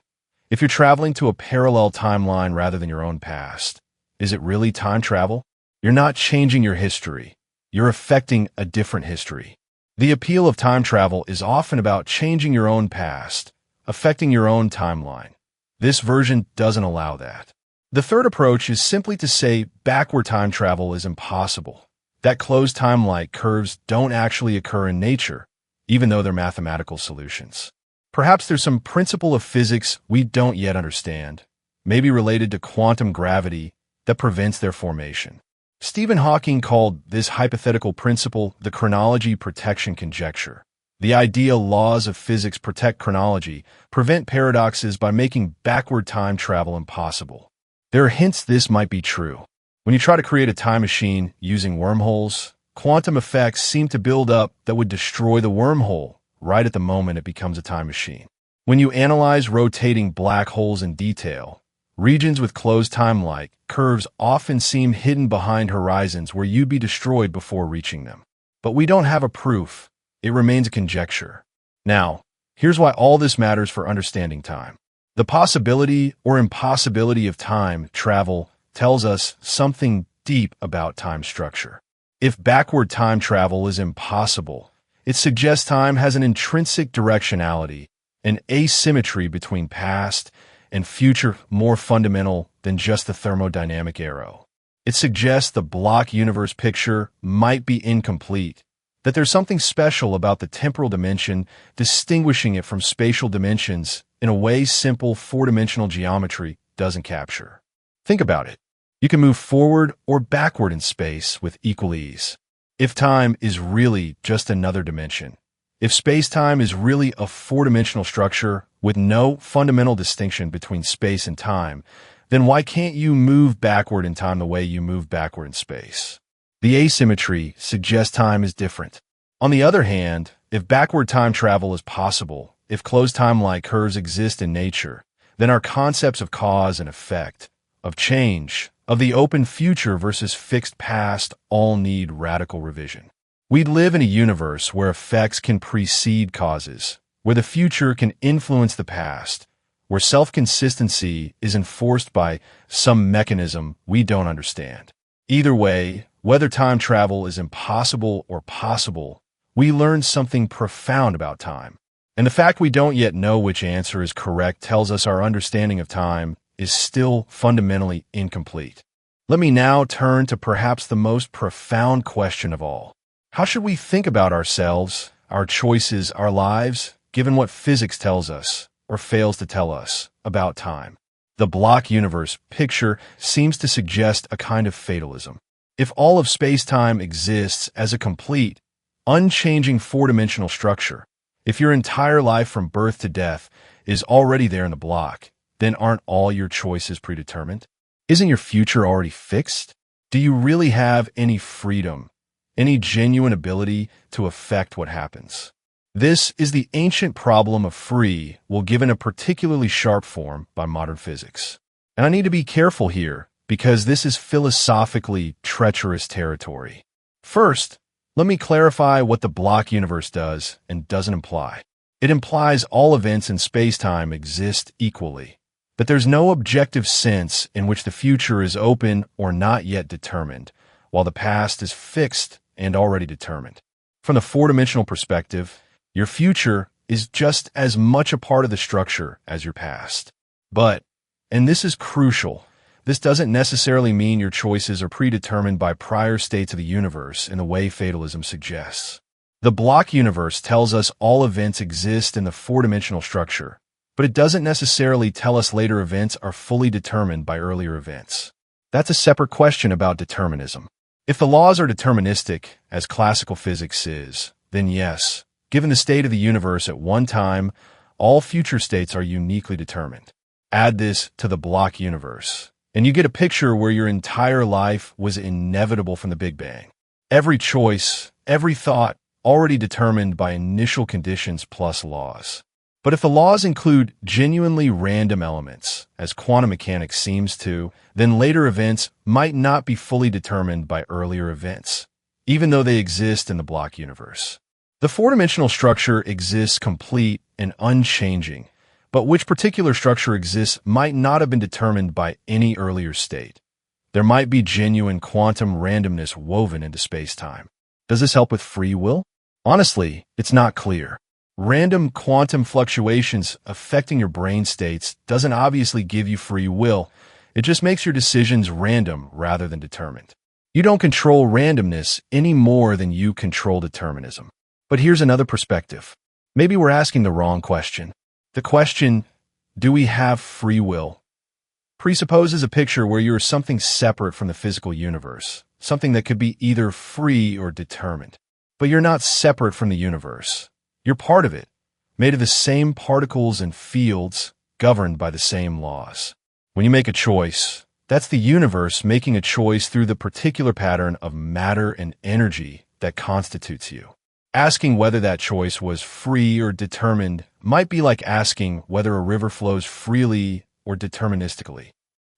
If you're traveling to a parallel timeline rather than your own past, is it really time travel? You're not changing your history. You're affecting a different history. The appeal of time travel is often about changing your own past, affecting your own timeline. This version doesn't allow that. The third approach is simply to say backward time travel is impossible, that closed time-like curves don't actually occur in nature, even though they're mathematical solutions. Perhaps there's some principle of physics we don't yet understand, maybe related to quantum gravity, that prevents their formation. Stephen Hawking called this hypothetical principle the chronology protection conjecture. The ideal laws of physics protect chronology, prevent paradoxes by making backward time travel impossible. There are hints this might be true. When you try to create a time machine using wormholes, quantum effects seem to build up that would destroy the wormhole right at the moment it becomes a time machine. When you analyze rotating black holes in detail, regions with closed time-like curves often seem hidden behind horizons where you'd be destroyed before reaching them. But we don't have a proof. It remains a conjecture. Now, here's why all this matters for understanding time. The possibility or impossibility of time travel tells us something deep about time structure. If backward time travel is impossible, it suggests time has an intrinsic directionality, an asymmetry between past and future more fundamental than just the thermodynamic arrow. It suggests the block universe picture might be incomplete, that there's something special about the temporal dimension distinguishing it from spatial dimensions in a way simple four-dimensional geometry doesn't capture. Think about it. You can move forward or backward in space with equal ease. If time is really just another dimension, if space-time is really a four-dimensional structure with no fundamental distinction between space and time, then why can't you move backward in time the way you move backward in space? The asymmetry suggests time is different. On the other hand, if backward time travel is possible, if closed time-like curves exist in nature, then our concepts of cause and effect, of change, of the open future versus fixed past all need radical revision. We'd live in a universe where effects can precede causes, where the future can influence the past, where self-consistency is enforced by some mechanism we don't understand. Either way, whether time travel is impossible or possible, we learn something profound about time. And the fact we don't yet know which answer is correct tells us our understanding of time is still fundamentally incomplete. Let me now turn to perhaps the most profound question of all. How should we think about ourselves, our choices, our lives, given what physics tells us, or fails to tell us, about time? The block universe picture seems to suggest a kind of fatalism. If all of spacetime exists as a complete, unchanging four-dimensional structure, if your entire life from birth to death is already there in the block, then aren't all your choices predetermined? Isn't your future already fixed? Do you really have any freedom, any genuine ability to affect what happens? This is the ancient problem of free will given a particularly sharp form by modern physics. And I need to be careful here because this is philosophically treacherous territory. First, let me clarify what the block universe does and doesn't imply. It implies all events in spacetime exist equally, but there's no objective sense in which the future is open or not yet determined, while the past is fixed and already determined. From the four-dimensional perspective, your future is just as much a part of the structure as your past. But, and this is crucial, this doesn't necessarily mean your choices are predetermined by prior states of the universe in the way fatalism suggests. The block universe tells us all events exist in the four-dimensional structure, but it doesn't necessarily tell us later events are fully determined by earlier events. That's a separate question about determinism. If the laws are deterministic, as classical physics is, then yes, given the state of the universe at one time, all future states are uniquely determined. Add this to the block universe, and you get a picture where your entire life was inevitable from the Big Bang. Every choice, every thought, already determined by initial conditions plus laws. But if the laws include genuinely random elements, as quantum mechanics seems to, then later events might not be fully determined by earlier events, even though they exist in the block universe. The four-dimensional structure exists complete and unchanging, but which particular structure exists might not have been determined by any earlier state. There might be genuine quantum randomness woven into space-time. Does this help with free will? Honestly, it's not clear. Random quantum fluctuations affecting your brain states doesn't obviously give you free will. It just makes your decisions random rather than determined. You don't control randomness any more than you control determinism. But here's another perspective. Maybe we're asking the wrong question. The question, do we have free will, presupposes a picture where you're something separate from the physical universe, something that could be either free or determined. But you're not separate from the universe. You're part of it, made of the same particles and fields, governed by the same laws. When you make a choice, that's the universe making a choice through the particular pattern of matter and energy that constitutes you. Asking whether that choice was free or determined might be like asking whether a river flows freely or deterministically.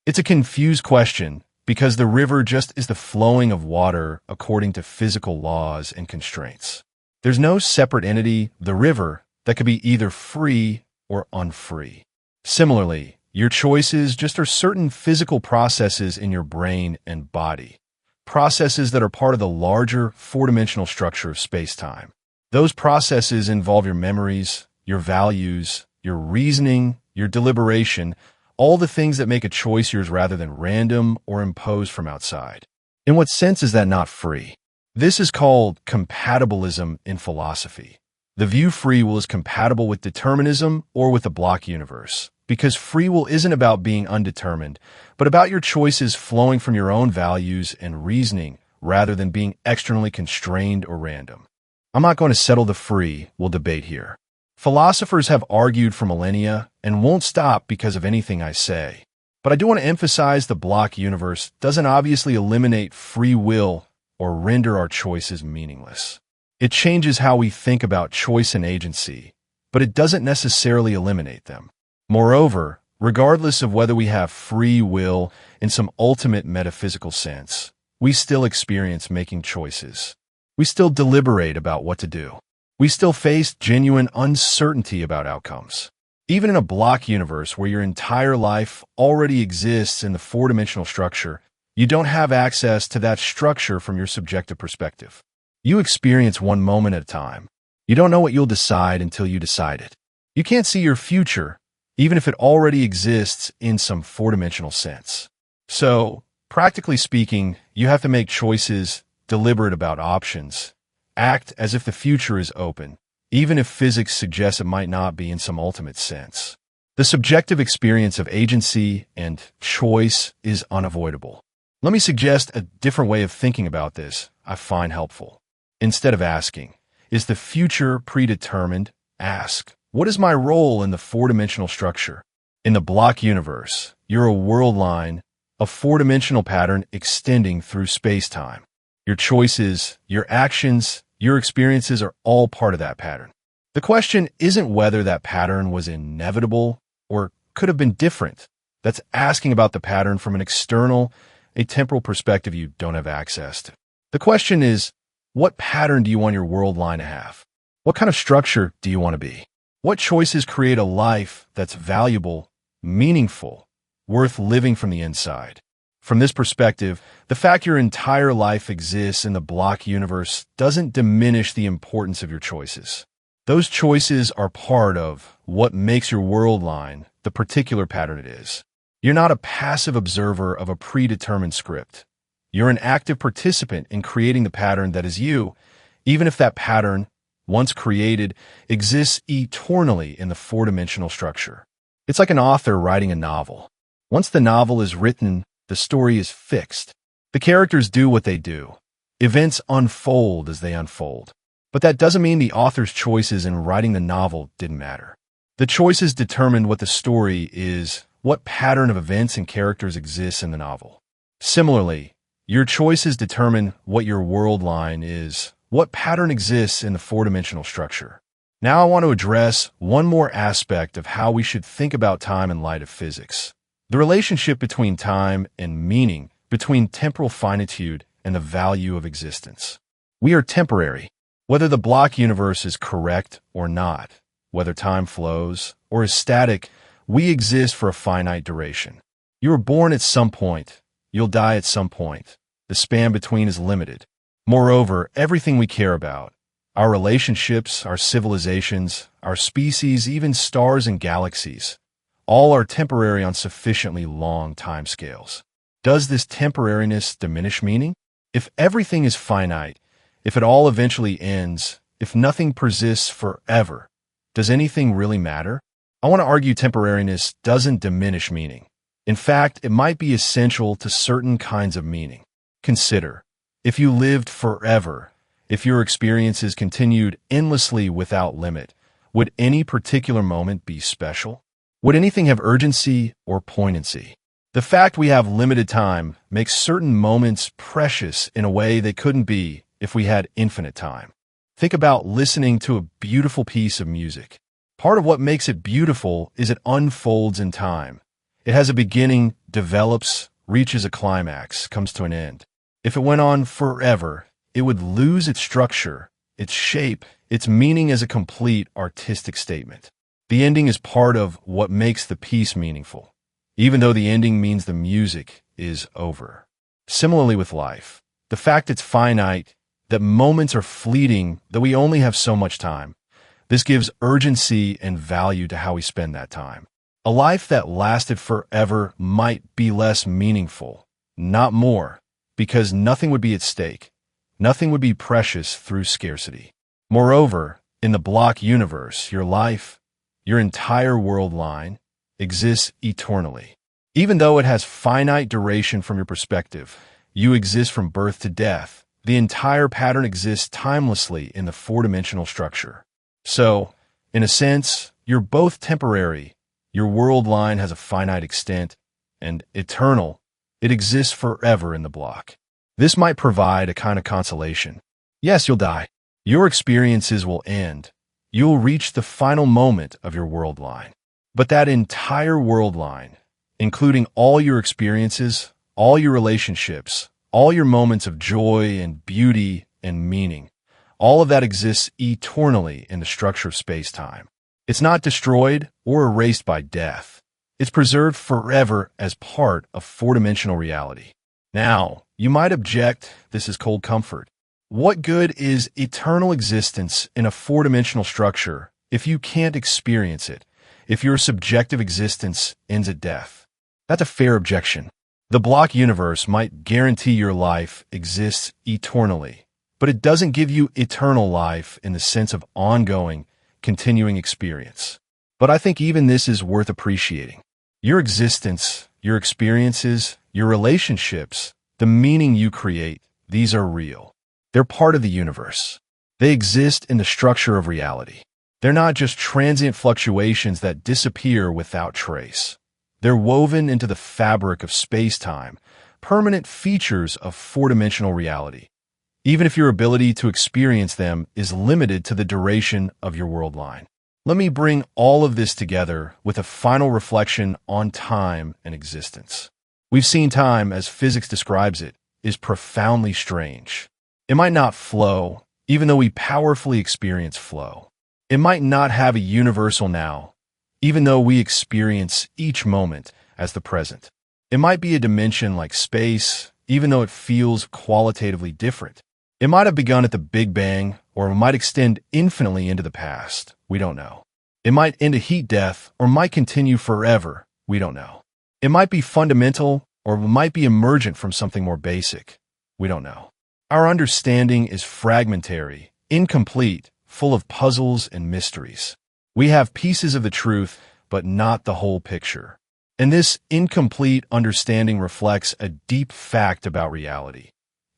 It's a confused question because the river just is the flowing of water according to physical laws and constraints. There's no separate entity, the river, that could be either free or unfree. Similarly, your choices just are certain physical processes in your brain and body, processes that are part of the larger four-dimensional structure of space-time. Those processes involve your memories, your values, your reasoning, your deliberation, all the things that make a choice yours rather than random or imposed from outside. In what sense is that not free? This is called compatibilism in philosophy. The view free will is compatible with determinism or with the block universe, because free will isn't about being undetermined, but about your choices flowing from your own values and reasoning rather than being externally constrained or random. I'm not going to settle the free will debate here. Philosophers have argued for millennia and won't stop because of anything I say. But I do want to emphasize the block universe doesn't obviously eliminate free will or render our choices meaningless. It changes how we think about choice and agency, but it doesn't necessarily eliminate them. Moreover, regardless of whether we have free will in some ultimate metaphysical sense, we still experience making choices. We still deliberate about what to do. We still face genuine uncertainty about outcomes. Even in a block universe where your entire life already exists in the four-dimensional structure, you don't have access to that structure from your subjective perspective. You experience one moment at a time. You don't know what you'll decide until you decide it. You can't see your future, even if it already exists in some four-dimensional sense. So, practically speaking, you have to make choices, deliberate about options, act as if the future is open, even if physics suggests it might not be in some ultimate sense. The subjective experience of agency and choice is unavoidable. Let me suggest a different way of thinking about this I find helpful. Instead of asking, is the future predetermined? Ask, what is my role in the four-dimensional structure? In the block universe, you're a world line, a four-dimensional pattern extending through space-time. Your choices, your actions, your experiences are all part of that pattern. The question isn't whether that pattern was inevitable or could have been different. That's asking about the pattern from an external, a temporal perspective you don't have access to. The question is, what pattern do you want your world line to have? What kind of structure do you want to be? What choices create a life that's valuable, meaningful, worth living from the inside? From this perspective, the fact your entire life exists in the block universe doesn't diminish the importance of your choices. Those choices are part of what makes your world line the particular pattern it is. You're not a passive observer of a predetermined script. You're an active participant in creating the pattern that is you, even if that pattern, once created, exists eternally in the four-dimensional structure. It's like an author writing a novel. Once the novel is written, the story is fixed. The characters do what they do. Events unfold as they unfold. But that doesn't mean the author's choices in writing the novel didn't matter. The choices determined what the story is, what pattern of events and characters exists in the novel. Similarly, your choices determine what your world line is, what pattern exists in the four-dimensional structure. Now I want to address one more aspect of how we should think about time in light of physics. The relationship between time and meaning, between temporal finitude and the value of existence. We are temporary. Whether the block universe is correct or not, whether time flows or is static, we exist for a finite duration. You were born at some point. You'll die at some point. The span between is limited. Moreover, everything we care about, our relationships, our civilizations, our species, even stars and galaxies, all are temporary on sufficiently long timescales. Does this temporariness diminish meaning? If everything is finite, if it all eventually ends, if nothing persists forever, does anything really matter? I want to argue temporariness doesn't diminish meaning. In fact, it might be essential to certain kinds of meaning. Consider, if you lived forever, if your experiences continued endlessly without limit, would any particular moment be special? Would anything have urgency or poignancy? The fact we have limited time makes certain moments precious in a way they couldn't be if we had infinite time. Think about listening to a beautiful piece of music. Part of what makes it beautiful is it unfolds in time. It has a beginning, develops, reaches a climax, comes to an end. If it went on forever, it would lose its structure, its shape, its meaning as a complete artistic statement. The ending is part of what makes the piece meaningful, even though the ending means the music is over. Similarly with life, the fact it's finite, that moments are fleeting, that we only have so much time, this gives urgency and value to how we spend that time. A life that lasted forever might be less meaningful, not more, because nothing would be at stake. Nothing would be precious through scarcity. Moreover, in the block universe, your life, your entire world line, exists eternally. Even though it has finite duration from your perspective, you exist from birth to death. The entire pattern exists timelessly in the four-dimensional structure. So, in a sense, you're both temporary. Your world line has a finite extent, and eternal. It exists forever in the block. This might provide a kind of consolation. Yes, you'll die. Your experiences will end. You'll reach the final moment of your world line. But that entire world line, including all your experiences, all your relationships, all your moments of joy and beauty and meaning, all of that exists eternally in the structure of space-time. It's not destroyed or erased by death. It's preserved forever as part of four-dimensional reality. Now, you might object, this is cold comfort. What good is eternal existence in a four-dimensional structure if you can't experience it, if your subjective existence ends at death? That's a fair objection. The block universe might guarantee your life exists eternally, but it doesn't give you eternal life in the sense of ongoing, continuing experience. But I think even this is worth appreciating. Your existence, your experiences, your relationships, the meaning you create, these are real. They're part of the universe. They exist in the structure of reality. They're not just transient fluctuations that disappear without trace. They're woven into the fabric of space-time, permanent features of four-dimensional reality, even if your ability to experience them is limited to the duration of your worldline. Let me bring all of this together with a final reflection on time and existence. We've seen time, as physics describes it, is profoundly strange. It might not flow, even though we powerfully experience flow. It might not have a universal now, even though we experience each moment as the present. It might be a dimension like space, even though it feels qualitatively different. It might have begun at the Big Bang, or it might extend infinitely into the past. We don't know. It might end a heat death, or might continue forever. We don't know. It might be fundamental, or it might be emergent from something more basic. We don't know. Our understanding is fragmentary, incomplete, full of puzzles and mysteries. We have pieces of the truth, but not the whole picture. And this incomplete understanding reflects a deep fact about reality.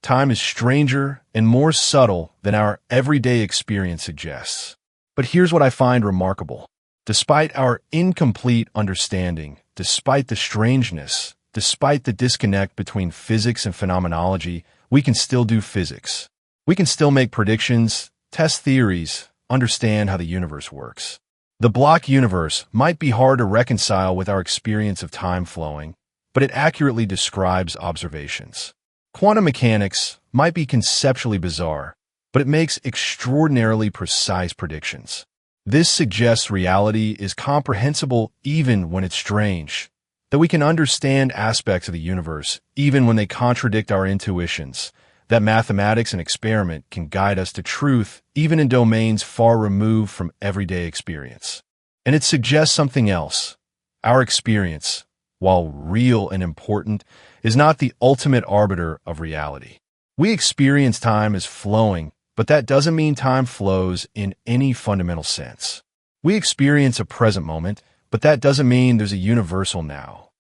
Time is stranger and more subtle than our everyday experience suggests. But here's what I find remarkable. Despite our incomplete understanding, despite the strangeness, despite the disconnect between physics and phenomenology, we can still do physics. We can still make predictions, test theories, understand how the universe works. The block universe might be hard to reconcile with our experience of time flowing, but it accurately describes observations. Quantum mechanics might be conceptually bizarre, but it makes extraordinarily precise predictions. This suggests reality is comprehensible even when it's strange, that we can understand aspects of the universe even when they contradict our intuitions, that mathematics and experiment can guide us to truth even in domains far removed from everyday experience. And it suggests something else. Our experience, while real and important, is not the ultimate arbiter of reality. We experience time as flowing, but that doesn't mean time flows in any fundamental sense. We experience a present moment, but that doesn't mean there's a universal now.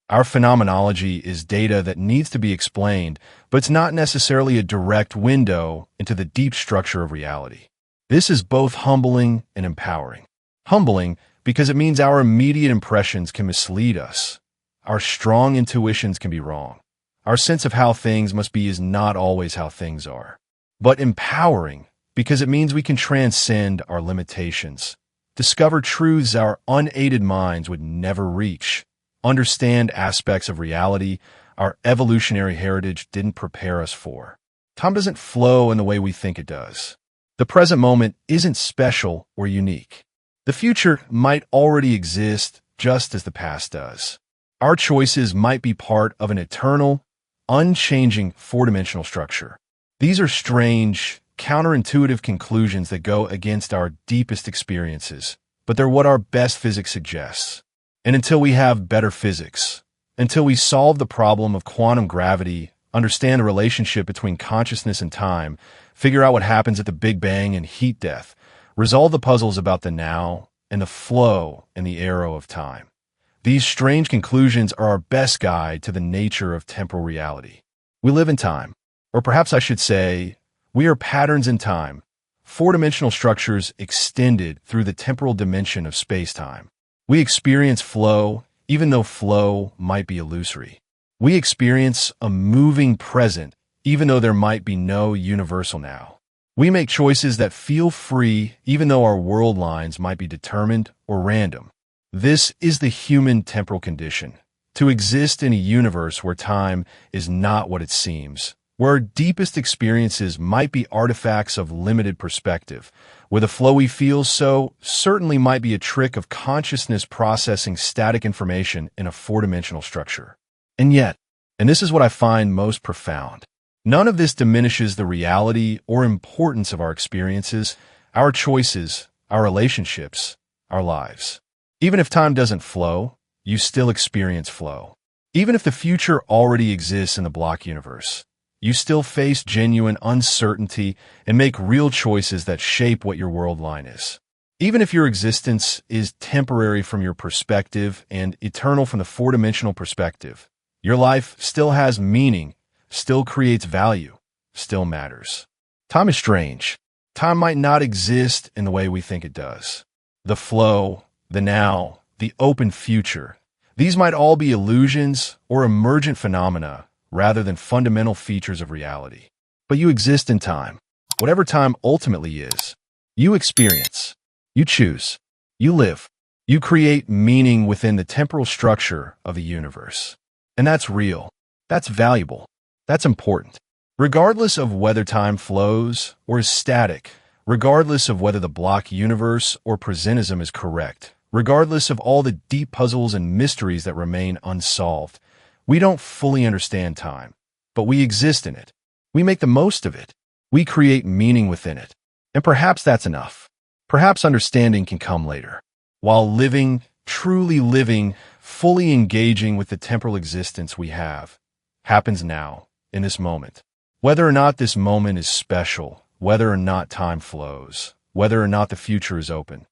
Our phenomenology is data that needs to be explained, but it's not necessarily a direct window into the deep structure of reality. This is both humbling and empowering. Humbling because it means our immediate impressions can mislead us. Our strong intuitions can be wrong. Our sense of how things must be is not always how things are. But empowering because it means we can transcend our limitations, discover truths our unaided minds would never reach, understand aspects of reality our evolutionary heritage didn't prepare us for. Time doesn't flow in the way we think it does. The present moment isn't special or unique. The future might already exist just as the past does. Our choices might be part of an eternal, unchanging four-dimensional structure. These are strange, counterintuitive conclusions that go against our deepest experiences, but they're what our best physics suggests. And until we have better physics, until we solve the problem of quantum gravity, understand the relationship between consciousness and time, figure out what happens at the Big Bang and heat death, resolve the puzzles about the now and the flow and the arrow of time. These strange conclusions are our best guide to the nature of temporal reality. We live in time, or perhaps I should say, we are patterns in time, four-dimensional structures extended through the temporal dimension of space-time. We experience flow, even though flow might be illusory. We experience a moving present, even though there might be no universal now. We make choices that feel free, even though our world lines might be determined or random. This is the human temporal condition, to exist in a universe where time is not what it seems, where our deepest experiences might be artifacts of limited perspective, where the flow we feel so certainly might be a trick of consciousness processing static information in a four-dimensional structure. And yet, and this is what I find most profound, none of this diminishes the reality or importance of our experiences, our choices, our relationships, our lives. Even if time doesn't flow, you still experience flow. Even if the future already exists in the block universe, you still face genuine uncertainty and make real choices that shape what your world line is. Even if your existence is temporary from your perspective and eternal from the four-dimensional perspective, your life still has meaning, still creates value, still matters. Time is strange. Time might not exist in the way we think it does. The flow, the now, the open future, these might all be illusions or emergent phenomena rather than fundamental features of reality. But you exist in time. Whatever time ultimately is, you experience. You choose. You live. You create meaning within the temporal structure of the universe. And that's real. That's valuable. That's important. Regardless of whether time flows or is static, regardless of whether the block universe or presentism is correct, regardless of all the deep puzzles and mysteries that remain unsolved, we don't fully understand time, but we exist in it. We make the most of it. We create meaning within it. And perhaps that's enough. Perhaps understanding can come later. While living, truly living, fully engaging with the temporal existence we have, happens now, in this moment. Whether or not this moment is special, whether or not time flows, whether or not the future is open.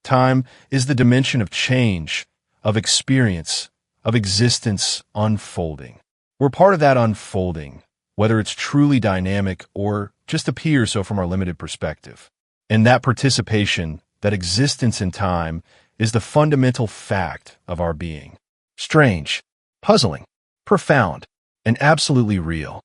Time is the dimension of change, of experience, of existence unfolding. We're part of that unfolding, whether it's truly dynamic or just appears so from our limited perspective. And that participation, that existence in time, is the fundamental fact of our being. Strange, puzzling, profound, and absolutely real.